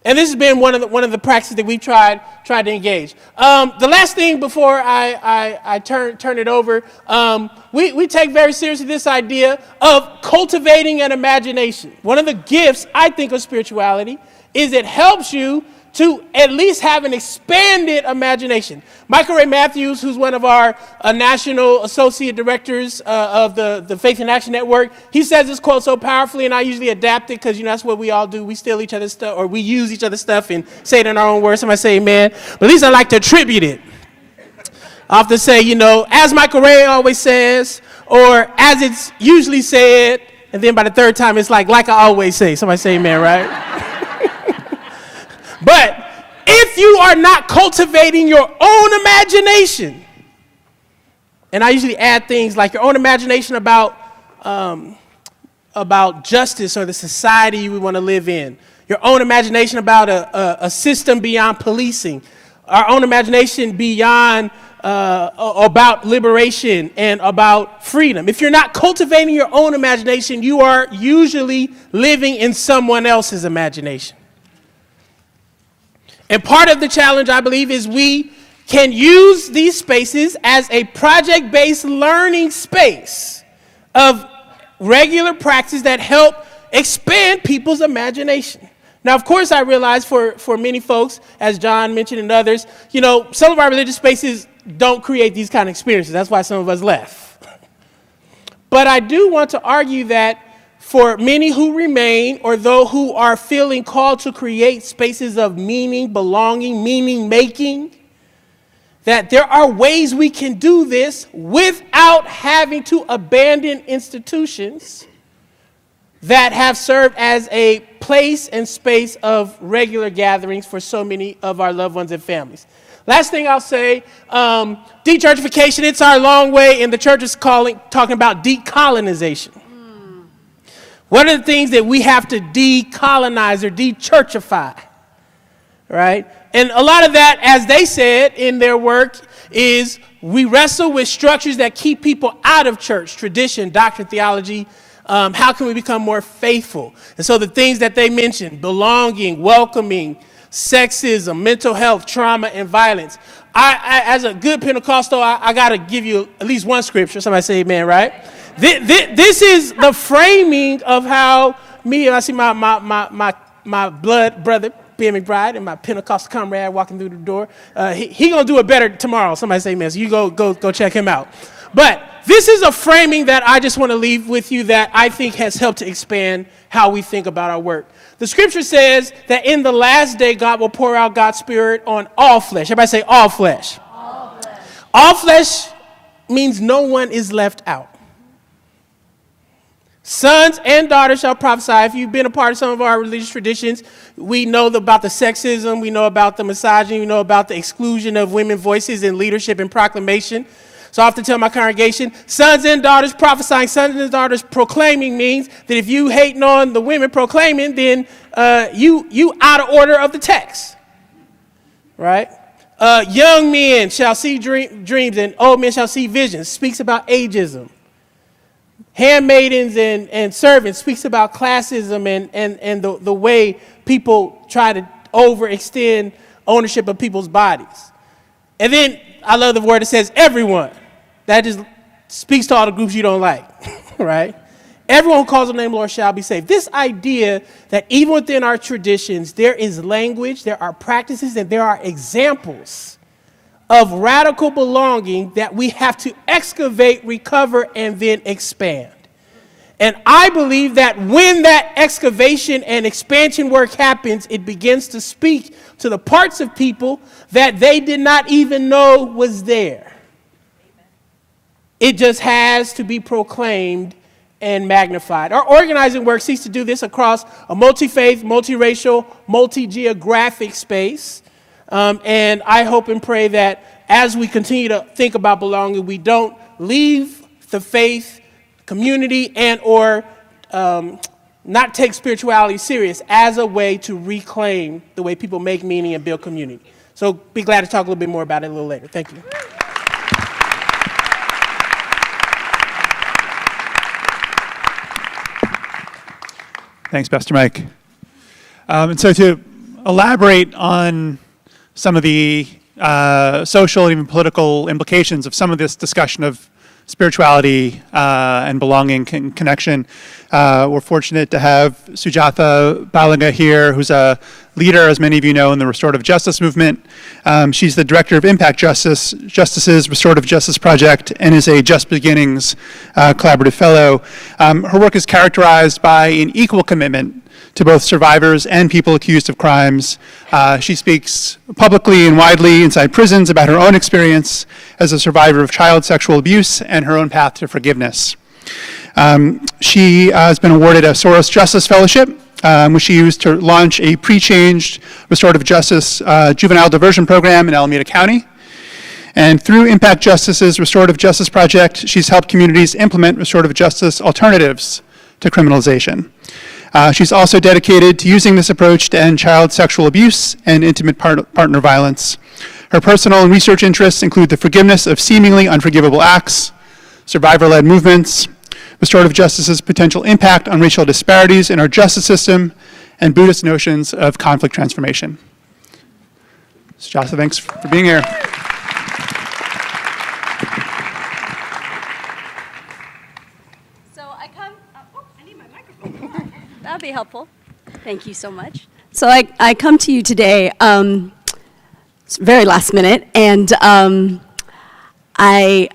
And this has been one of the practices that we've tried to engage. The last thing before I turn it over, we take very seriously this idea of cultivating an imagination. One of the gifts, I think, of spirituality is it helps you to at least have an expanded imagination. Michael Ray Matthews, who's one of our national associate directors of the Faith in Action Network, he says this quote so powerfully, and I usually adapt it because that's what we all do. We steal each other's stuff, or we use each other's stuff and say it in our own words. Somebody say amen. But at least I like to attribute it. I often say, as Michael Ray always says, or as it's usually said, and then by the third time it's like I always say. Somebody say amen, right? But if you are not cultivating your own imagination, and I usually add things like your own imagination about justice or the society we want to live in, your own imagination about a system beyond policing, our own imagination beyond about liberation and about freedom. If you're not cultivating your own imagination, you are usually living in someone else's imagination. And part of the challenge, I believe, is we can use these spaces as a project-based learning space of regular practice that help expand people's imagination. Now, of course, I realize for many folks, as John mentioned and others, some of our religious spaces don't create these kind of experiences. That's why some of us left. But I do want to argue that for many who remain, or those who are feeling called to create spaces of meaning, belonging, meaning making, that there are ways we can do this without having to abandon institutions that have served as a place and space of regular gatherings for so many of our loved ones and families. Last thing I'll say, de-churchification, it's our long way, and the church is talking about decolonization. What are the things that we have to decolonize or de-churchify, right? And a lot of that, as they said in their work, is we wrestle with structures that keep people out of church, tradition, doctrine, theology. How can we become more faithful? And so the things that they mentioned, belonging, welcoming, sexism, mental health, trauma, and violence. I as a good Pentecostal, I got to give you at least one scripture. Somebody say amen, right? This is the framing of how I see my blood brother, Ben McBride, and my Pentecostal comrade walking through the door. He going to do it better tomorrow. Somebody say amen. So you go check him out. But this is a framing that I just want to leave with you that I think has helped to expand how we think about our work. The scripture says that in the last day, God will pour out God's Spirit on all flesh. Everybody say all flesh. All flesh. All flesh means no one is left out. Sons and daughters shall prophesy. If you've been a part of some of our religious traditions, we know about the sexism, we know about the misogyny, we know about the exclusion of women's voices in leadership and proclamation. So I often tell my congregation, sons and daughters prophesying, sons and daughters proclaiming means that if you hating on the women proclaiming, then you out of order of the text, right? Young men shall see dreams and old men shall see visions. Speaks about ageism. Handmaidens and servants speaks about classism and the way people try to overextend ownership of people's bodies. And then I love the word that says everyone. That just speaks to all the groups you don't like, right? Everyone who calls on the name of the Lord shall be saved. This idea that even within our traditions, there is language, there are practices, and there are examples of radical belonging that we have to excavate, recover, and then expand. And I believe that when that excavation and expansion work happens, it begins to speak to the parts of people that they did not even know was there. It just has to be proclaimed and magnified. Our organizing work seeks to do this across a multi-faith, multiracial, multi-geographic space. And I hope and pray that as we continue to think about belonging, we don't leave the faith, community, and or not take spirituality serious as a way to reclaim the way people make meaning and build community. So be glad to talk a little bit more about it a little later. Thank you. Thanks, Pastor Mike. And so to elaborate on some of the social and even political implications of some of this discussion of spirituality and belonging connection, we're fortunate to have Sujatha Balaga here, who's a leader, as many of you know, in the restorative justice movement. She's the director of Impact Justice's Restorative Justice Project and is a Just Beginnings collaborative fellow. Her work is characterized by an equal commitment to both survivors and people accused of crimes. She speaks publicly and widely inside prisons about her own experience as a survivor of child sexual abuse and her own path to forgiveness. She has been awarded a Soros Justice Fellowship, which she used to launch a pre-changed restorative justice juvenile diversion program in Alameda County. And through Impact Justice's Restorative Justice Project, she's helped communities implement restorative justice alternatives to criminalization. She's also dedicated to using this approach to end child sexual abuse and intimate partner violence. Her personal and research interests include the forgiveness of seemingly unforgivable acts, survivor-led movements, restorative justice's potential impact on racial disparities in our justice system, and Buddhist notions of conflict transformation. Sujatha, thanks for being here. So I come, I need my microphone. That would be helpful. Thank you so much. So I come to you today, it's very last minute, and I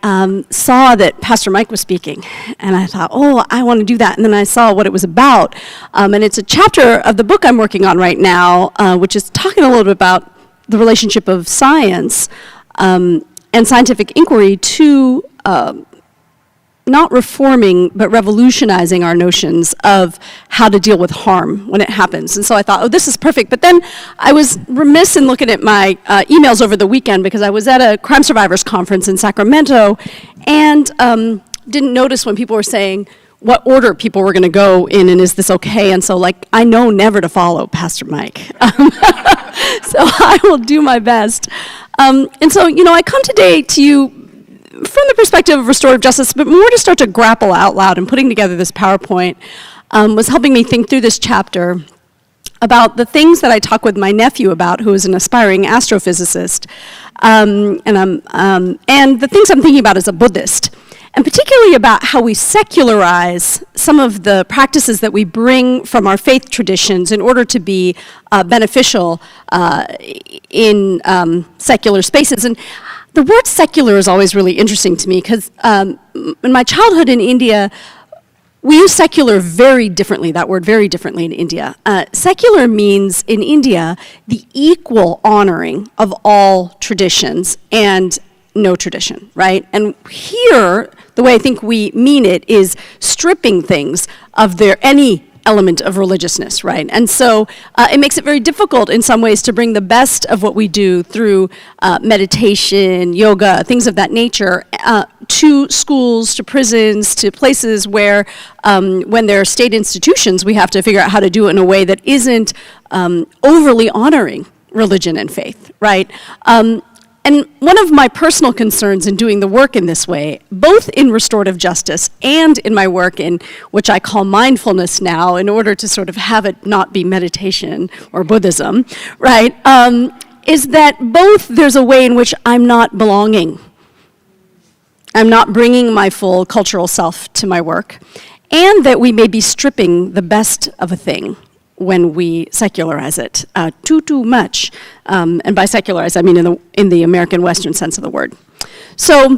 saw that Pastor Mike was speaking, and I thought, oh, I want to do that. And then I saw what it was about, and it's a chapter of the book I'm working on right now, which is talking a little bit about the relationship of science and scientific inquiry to not reforming, but revolutionizing our notions of how to deal with harm when it happens. And so I thought, oh, this is perfect. But then I was remiss in looking at my emails over the weekend because I was at a crime survivors conference in Sacramento and didn't notice when people were saying what order people were going to go in and is this okay? And so, like, I know never to follow Pastor Mike. So I will do my best. And so, I come today to you from the perspective of restorative justice, but more to start to grapple out loud, and putting together this PowerPoint was helping me think through this chapter about the things that I talk with my nephew about, who is an aspiring astrophysicist, and the things I'm thinking about as a Buddhist, and particularly about how we secularize some of the practices that we bring from our faith traditions in order to be beneficial in secular spaces. And the word secular is always really interesting to me because in my childhood in India, we use secular very differently, that word very differently in India. Secular means in India the equal honoring of all traditions and no tradition, right? And here, the way I think we mean it is stripping things of any element of religiousness, right? And so it makes it very difficult in some ways to bring the best of what we do through meditation, yoga, things of that nature, to schools, to prisons, to places where when there are state institutions, we have to figure out how to do it in a way that isn't overly honoring religion and faith, right? And one of my personal concerns in doing the work in this way, both in restorative justice and in my work in which I call mindfulness now, in order to sort of have it not be meditation or Buddhism, right, is that both there's a way in which I'm not belonging. I'm not bringing my full cultural self to my work, and that we may be stripping the best of a thing when we secularize it too much. And by secularize, I mean in the American Western sense of the word. So,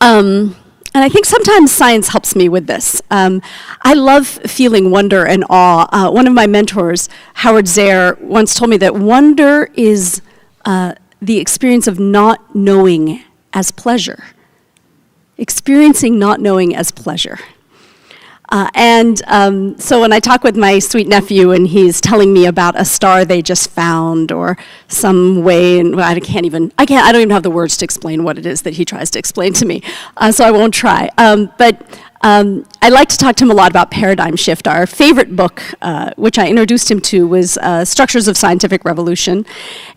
and I think sometimes science helps me with this. I love feeling wonder and awe. One of my mentors, Howard Zare, once told me that wonder is the experience of not knowing as pleasure. Experiencing not knowing as pleasure. So when I talk with my sweet nephew and he's telling me about a star they just found or some way, and I don't even have the words to explain what it is that he tries to explain to me, so I won't try. I like to talk to him a lot about paradigm shift. Our favorite book, which I introduced him to, was Structures of Scientific Revolution.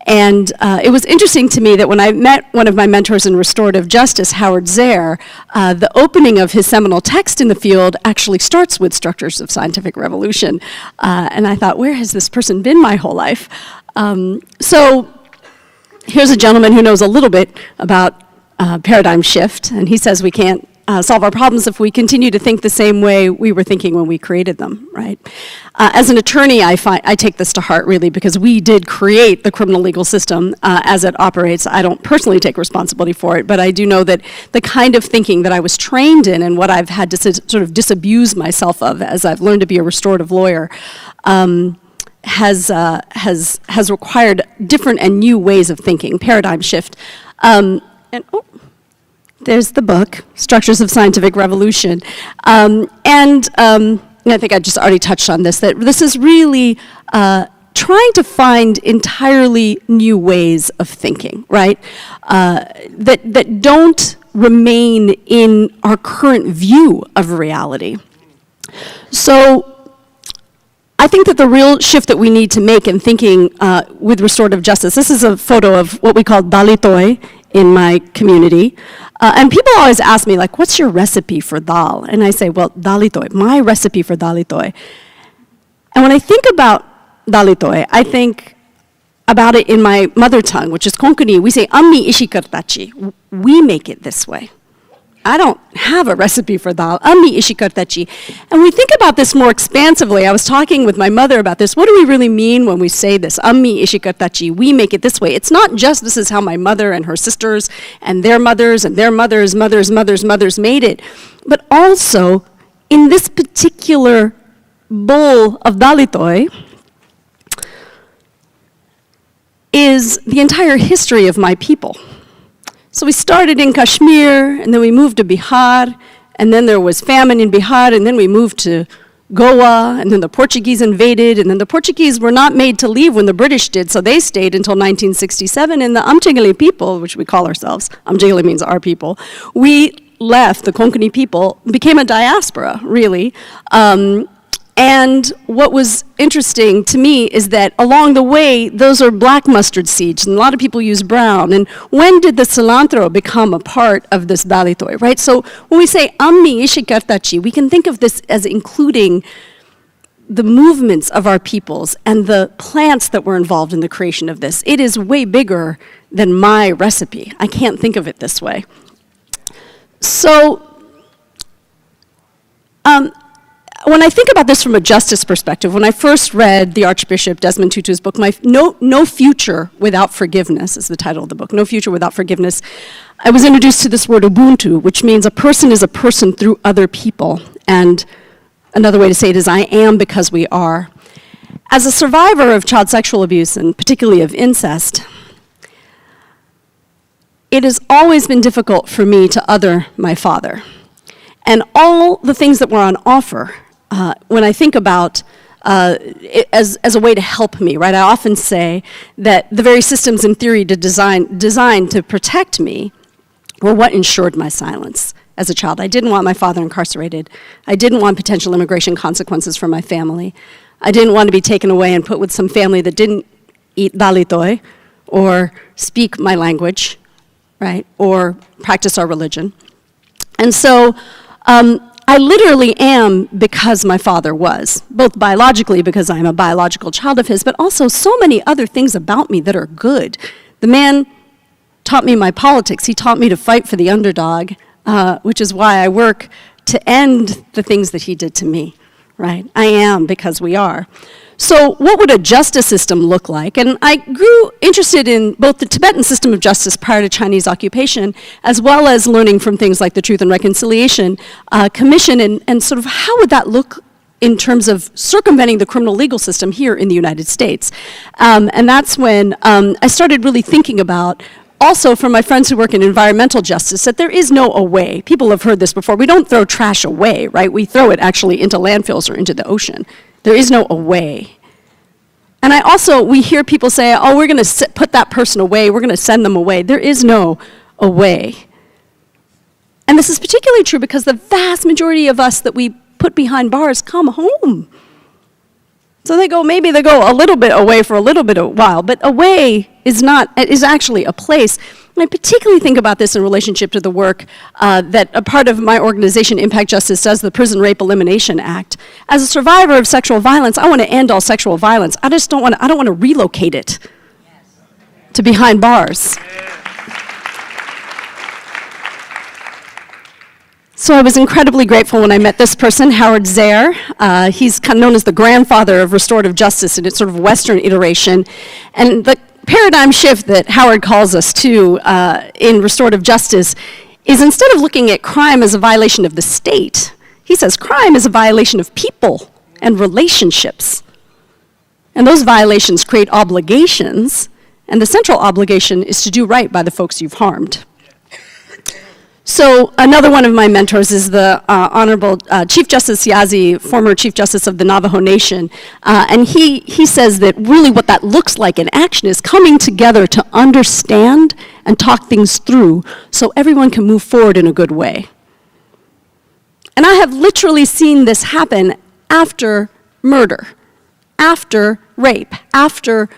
And it was interesting to me that when I met one of my mentors in restorative justice, Howard Zare, the opening of his seminal text in the field actually starts with Structures of Scientific Revolution. And I thought, where has this person been my whole life? So here's a gentleman who knows a little bit about paradigm shift, and he says we can't solve our problems if we continue to think the same way we were thinking when we created them, right? As an attorney, I take this to heart, really, because we did create the criminal legal system as it operates. I don't personally take responsibility for it, but I do know that the kind of thinking that I was trained in and what I've had to sort of disabuse myself of as I've learned to be a restorative lawyer has required different and new ways of thinking, paradigm shift. There's the book, Structures of Scientific Revolution. And I think I just already touched on this, that this is really trying to find entirely new ways of thinking, right? That don't remain in our current view of reality. So I think that the real shift that we need to make in thinking with restorative justice, this is a photo of what we call dalitoi in my community. And people always ask me, like, what's your recipe for dal? And I say, well, dalitoi, my recipe for dalitoi. And when I think about dalitoi, I think about it in my mother tongue, which is Konkani. We say, ammi ishikartachi. We make it this way. I don't have a recipe for dal, ammi ishikartachi. And we think about this more expansively. I was talking with my mother about this. What do we really mean when we say this, ammi ishikartachi? We make it this way. It's not just this is how my mother and her sisters and their mothers' mothers made it, but also in this particular bowl of dalitoi is the entire history of my people. So we started in Kashmir, and then we moved to Bihar, and then there was famine in Bihar, and then we moved to Goa, and then the Portuguese invaded, and then the Portuguese were not made to leave when the British did, so they stayed until 1967, and the Amjingali people, which we call ourselves, Amjingali means our people, we left, the Konkani people, became a diaspora, really. And what was interesting to me is that along the way, those are black mustard seeds, and a lot of people use brown. And when did the cilantro become a part of this Dalitoi, right? So when we say Ammi Ishikartachi, we can think of this as including the movements of our peoples and the plants that were involved in the creation of this. It is way bigger than my recipe. I can't think of it this way. So, when I think about this from a justice perspective, when I first read the Archbishop Desmond Tutu's book, No Future Without Forgiveness is the title of the book, No Future Without Forgiveness, I was introduced to this word Ubuntu, which means a person is a person through other people. And another way to say it is I am because we are. As a survivor of child sexual abuse, and particularly of incest, it has always been difficult for me to other my father. And all the things that were on offer, when I think about it as a way to help me, right? I often say that the very systems in theory designed to protect me were what ensured my silence as a child. I didn't want my father incarcerated. I didn't want potential immigration consequences for my family. I didn't want to be taken away and put with some family that didn't eat dalitoi or speak my language, right? Or practice our religion. And so, I literally am because my father was, both biologically because I'm a biological child of his, but also so many other things about me that are good. The man taught me my politics. He taught me to fight for the underdog, which is why I work to end the things that he did to me, right? I am because we are. So what would a justice system look like? And I grew interested in both the Tibetan system of justice prior to Chinese occupation, as well as learning from things like the Truth and Reconciliation Commission, and sort of how would that look in terms of circumventing the criminal legal system here in the United States. And that's when I started really thinking about, also from my friends who work in environmental justice, that there is no away. People have heard this before. We don't throw trash away, right? We throw it actually into landfills or into the ocean. There is no away. And we hear people say, oh, we're going to put that person away, we're going to send them away. There is no away. And this is particularly true because the vast majority of us that we put behind bars come home. So maybe they go a little bit away for a little bit of a while, but away is actually a place. And I particularly think about this in relationship to the work that a part of my organization, Impact Justice, does, the Prison Rape Elimination Act. As a survivor of sexual violence, I want to end all sexual violence. I don't want to relocate it to behind bars. So I was incredibly grateful when I met this person, Howard Zehr. He's kind of known as the grandfather of restorative justice in its sort of Western iteration. And the paradigm shift that Howard calls us to in restorative justice is, instead of looking at crime as a violation of the state, he says crime is a violation of people and relationships. And those violations create obligations, and the central obligation is to do right by the folks you've harmed. So another one of my mentors is the Honorable Chief Justice Yazzie, former Chief Justice of the Navajo Nation. And he says that really what that looks like in action is coming together to understand and talk things through so everyone can move forward in a good way. And I have literally seen this happen after murder, after rape, after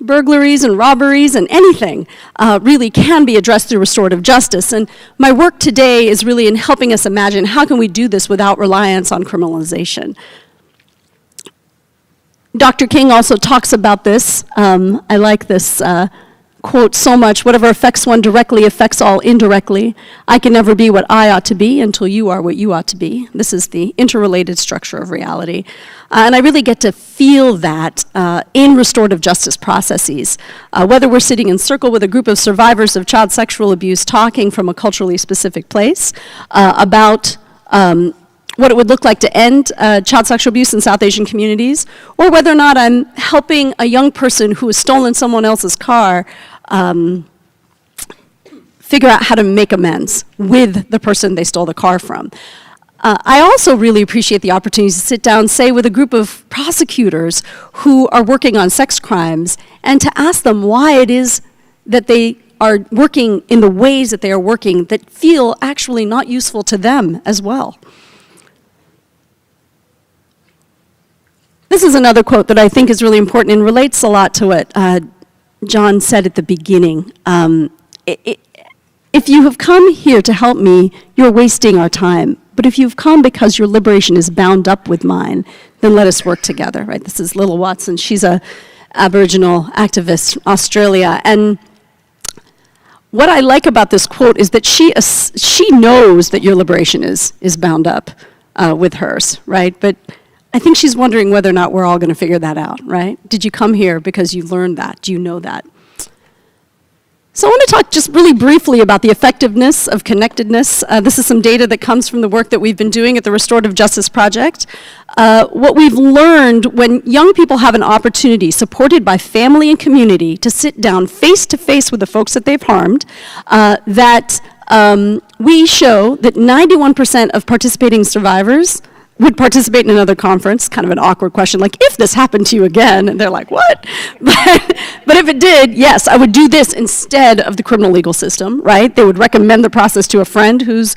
burglaries and robberies and anything really can be addressed through restorative justice. And my work today is really in helping us imagine how can we do this without reliance on criminalization. Dr. King also talks about this. I like this quote so much: whatever affects one directly affects all indirectly. I can never be what I ought to be until you are what you ought to be. This is the interrelated structure of reality. And I really get to feel that in restorative justice processes. Whether we're sitting in circle with a group of survivors of child sexual abuse talking from a culturally specific place about what it would look like to end child sexual abuse in South Asian communities, or whether or not I'm helping a young person who has stolen someone else's car figure out how to make amends with the person they stole the car from. I also really appreciate the opportunity to sit down, say, with a group of prosecutors who are working on sex crimes, and to ask them why it is that they are working in the ways that they are working that feel actually not useful to them as well. This is another quote that I think is really important and relates a lot to what John said at the beginning. If you have come here to help me, you're wasting our time. But if you've come because your liberation is bound up with mine, then let us work together, right? This is Lil Watson. She's a Aboriginal activist, Australia. And what I like about this quote is that she knows that your liberation is bound up with hers, right? But I think she's wondering whether or not we're all going to figure that out, right? Did you come here because you learned that? Do you know that? So I want to talk just really briefly about the effectiveness of connectedness. This is some data that comes from the work that we've been doing at the Restorative Justice Project. What we've learned when young people have an opportunity, supported by family and community, to sit down face to face with the folks that they've harmed, we show that 91% of participating survivors would participate in another conference. Kind of an awkward question, like, if this happened to you again, and they're like, what? But if it did, yes, I would do this instead of the criminal legal system, right? They would recommend the process to a friend who's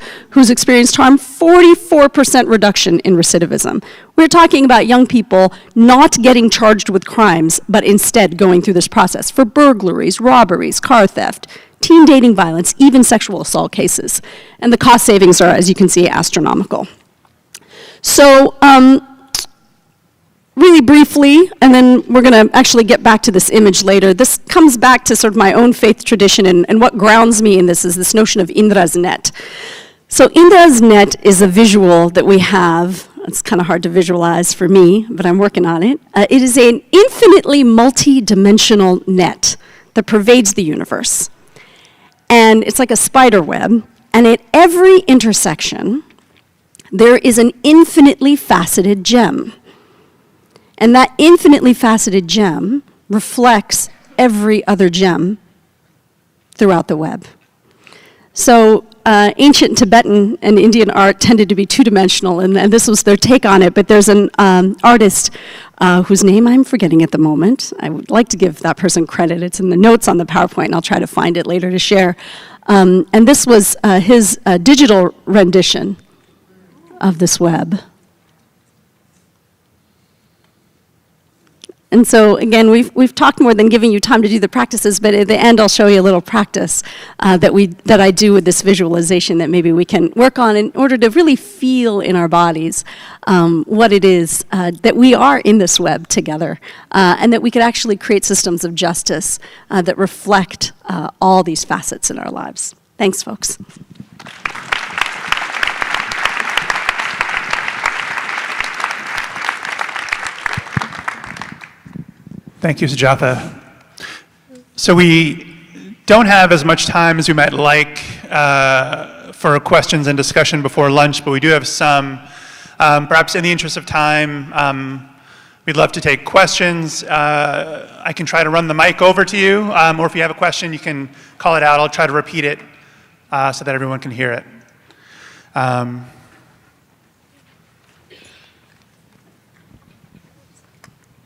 experienced harm. 44% reduction in recidivism. We're talking about young people not getting charged with crimes, but instead going through this process for burglaries, robberies, car theft, teen dating violence, even sexual assault cases. And the cost savings are, as you can see, astronomical. So, really briefly, and then we're going to actually get back to this image later, this comes back to sort of my own faith tradition, and what grounds me in this is this notion of Indra's net. So Indra's net is a visual that we have. It's kind of hard to visualize for me, but I'm working on it. It is an infinitely multi-dimensional net that pervades the universe. And it's like a spider web, and at every intersection, there is an infinitely faceted gem. And that infinitely faceted gem reflects every other gem throughout the web. So ancient Tibetan and Indian art tended to be two-dimensional, and this was their take on it, but there's an artist whose name I'm forgetting at the moment. I would like to give that person credit. It's in the notes on the PowerPoint, and I'll try to find it later to share. And this was his digital rendition of this web. And so again, we've talked more than giving you time to do the practices, but at the end I'll show you a little practice that I do with this visualization that maybe we can work on in order to really feel in our bodies what it is that we are in this web together, and that we could actually create systems of justice that reflect all these facets in our lives. Thanks, folks. Thank you, Sujatha. So we don't have as much time as we might like for questions and discussion before lunch, but we do have some. Perhaps in the interest of time, we'd love to take questions. I can try to run the mic over to you, or if you have a question, you can call it out. I'll try to repeat it so that everyone can hear it.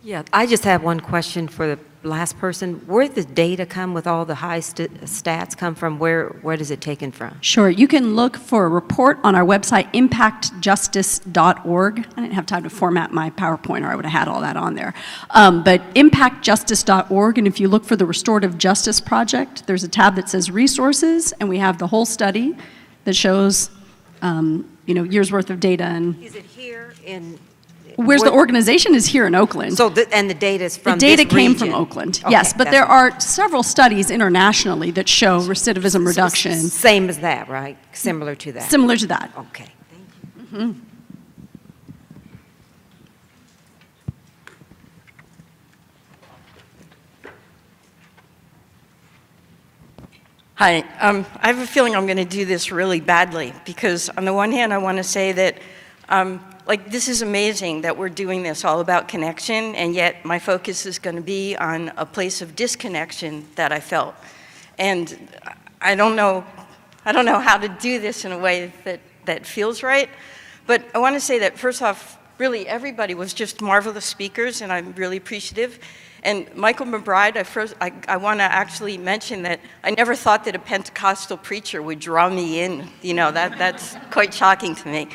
Yeah, I just have one question for the last person. Where did the data come with all the high stats come from? Where is it taken from? Sure. You can look for a report on our website, impactjustice.org. I didn't have time to format my PowerPoint, or I would have had all that on there. But impactjustice.org, and if you look for the Restorative Justice Project, there's a tab that says resources, and we have the whole study that shows years worth of data. And Is it here in... Where's the organization is here in Oakland. So, and the data is from the data this came region. from Oakland, Okay, yes, but there are several studies internationally that show recidivism reduction. Same as that, right? Similar to that? Similar to that. Okay, thank you. Mm-hmm. Hi, I have a feeling I'm going to do this really badly, because on the one hand, I want to say that this is amazing that we're doing this all about connection, and yet my focus is going to be on a place of disconnection that I felt. And I don't know how to do this in a way that feels right. But I want to say that, first off, really everybody was just marvelous speakers, and I'm really appreciative. And Michael McBride, I want to actually mention that I never thought that a Pentecostal preacher would draw me in. You know, that's quite shocking to me.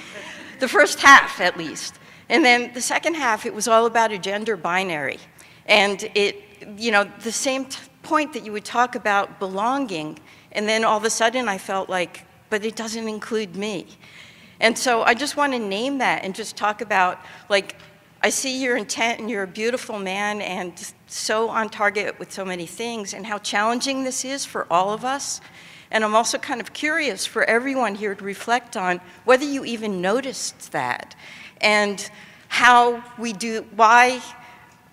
The first half, at least. And then the second half, it was all about a gender binary. And the same point that you would talk about belonging, and then all of a sudden I felt like, but it doesn't include me. And so I just want to name that and just talk about, like, I see your intent and you're a beautiful man and so on target with so many things, and how challenging this is for all of us. And I'm also kind of curious for everyone here to reflect on whether you even noticed that, and how why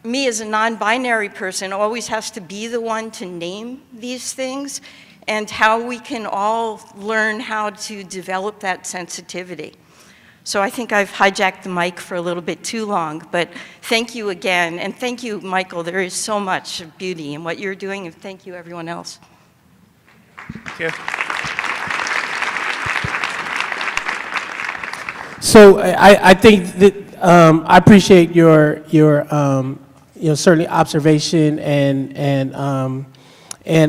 me as a non-binary person always has to be the one to name these things, and how we can all learn how to develop that sensitivity. So I think I've hijacked the mic for a little bit too long, but thank you again, and thank you, Michael. There is so much beauty in what you're doing, and thank you, everyone else. Thank you. So I think that I appreciate your certainly observation, and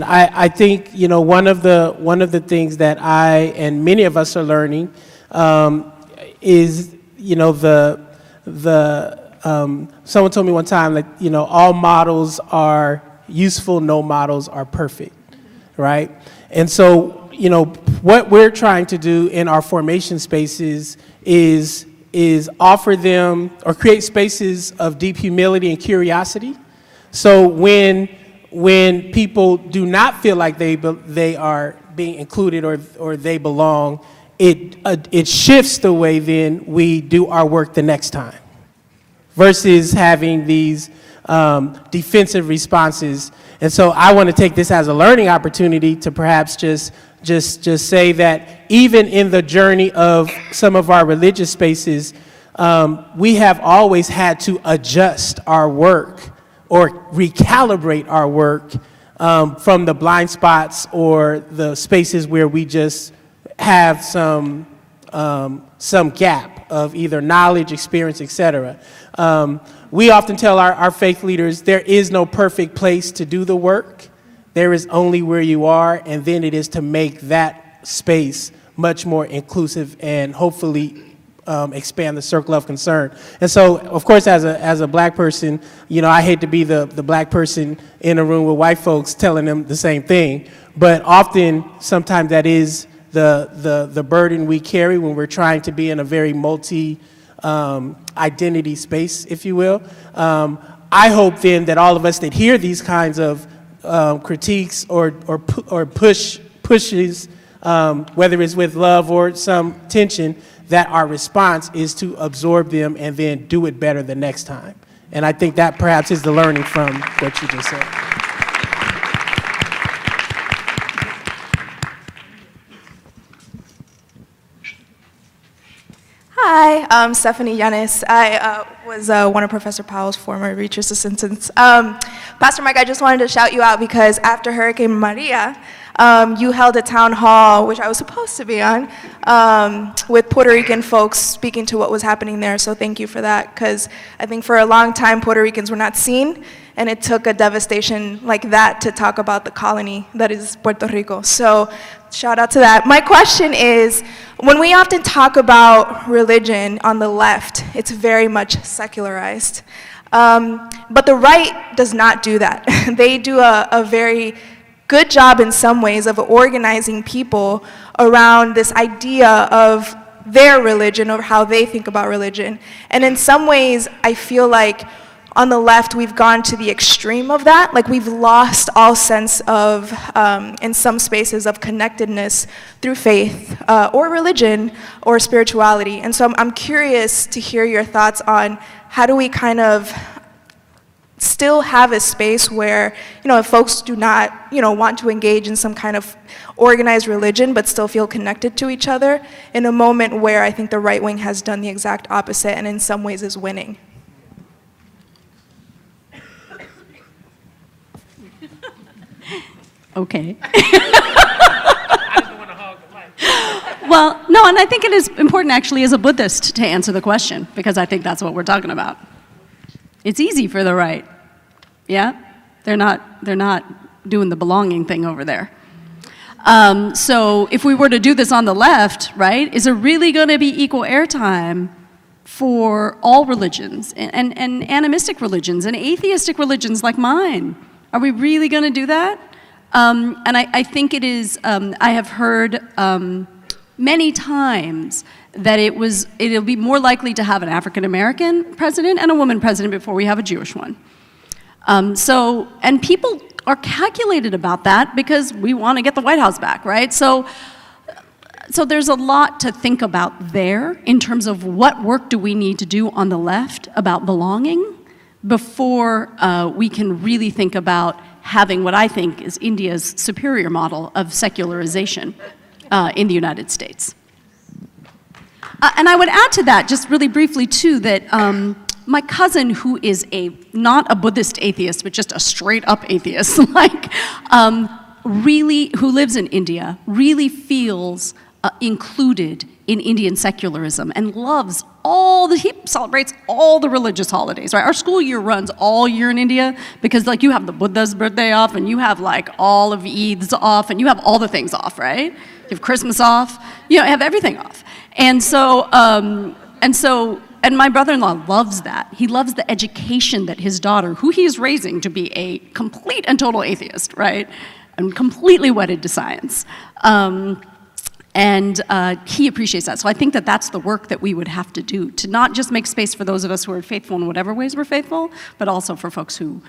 I think one of the things that I and many of us are learning is someone told me one time that all models are useful, no models are perfect, right? And so what we're trying to do in our formation spaces is offer them or create spaces of deep humility and curiosity. So when people do not feel like they are being included or they belong, it shifts the way then we do our work the next time, versus having these defensive responses. And so I want to take this as a learning opportunity to perhaps just say that even in the journey of some of our religious spaces, we have always had to adjust our work or recalibrate our work from the blind spots or the spaces where we just have some gap of either knowledge, experience, etc. We often tell our faith leaders there is no perfect place to do the work. There is only where you are, and then it is to make that space much more inclusive and hopefully expand the circle of concern. And so, of course, as a black person, I hate to be the black person in a room with white folks telling them the same thing, but often, sometimes that is the burden we carry when we're trying to be in a very identity space, if you will. I hope then that all of us that hear these kinds of critiques or pushes, whether it's with love or some tension, that our response is to absorb them and then do it better the next time. And I think that perhaps is the learning from what you just said. Hi, I'm Stephanie Yanis. I was one of Professor Powell's former research assistants. Pastor Mike, I just wanted to shout you out because after Hurricane Maria, you held a town hall, which I was supposed to be on, with Puerto Rican folks speaking to what was happening there. So thank you for that, because I think for a long time Puerto Ricans were not seen, and it took a devastation like that to talk about the colony that is Puerto Rico. So shout out to that. My question is, when we often talk about religion on the left, it's very much secularized. But the right does not do that. They do a very good job in some ways of organizing people around this idea of their religion or how they think about religion. And in some ways, I feel like on the left, we've gone to the extreme of that. Like we've lost all sense of, in some spaces, of connectedness through faith or religion or spirituality. And so I'm curious to hear your thoughts on how do we kind of still have a space where, if folks do not, want to engage in some kind of organized religion but still feel connected to each other in a moment where I think the right wing has done the exact opposite and in some ways is winning. Okay. Well, no, and I think it is important actually as a Buddhist to answer the question, because I think that's what we're talking about. It's easy for the right. Yeah? They're not doing the belonging thing over there. So if we were to do this on the left, right, is there really going to be equal airtime for all religions and animistic religions and atheistic religions like mine? Are we really going to do that? And I think it is, I have heard many times that it'll be more likely to have an African American president and a woman president before we have a Jewish one. And people are calculated about that because we want to get the White House back, right? So there's a lot to think about there in terms of what work do we need to do on the left about belonging before we can really think about having what I think is India's superior model of secularization in the United States. And I would add to that, just really briefly too, that my cousin, who is not a Buddhist atheist, but just a straight up atheist, who lives in India, really feels included in Indian secularism and loves he celebrates all the religious holidays, right? Our school year runs all year in India because you have the Buddha's birthday off and you have all of Eid's off and you have all the things off, right? You have Christmas off, you have everything off. And my brother-in-law loves that. He loves the education that his daughter, who he is raising to be a complete and total atheist, right? And completely wedded to science. He appreciates that. So I think that that's the work that we would have to do, to not just make space for those of us who are faithful in whatever ways we're faithful, but also for folks who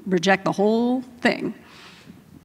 reject the whole thing.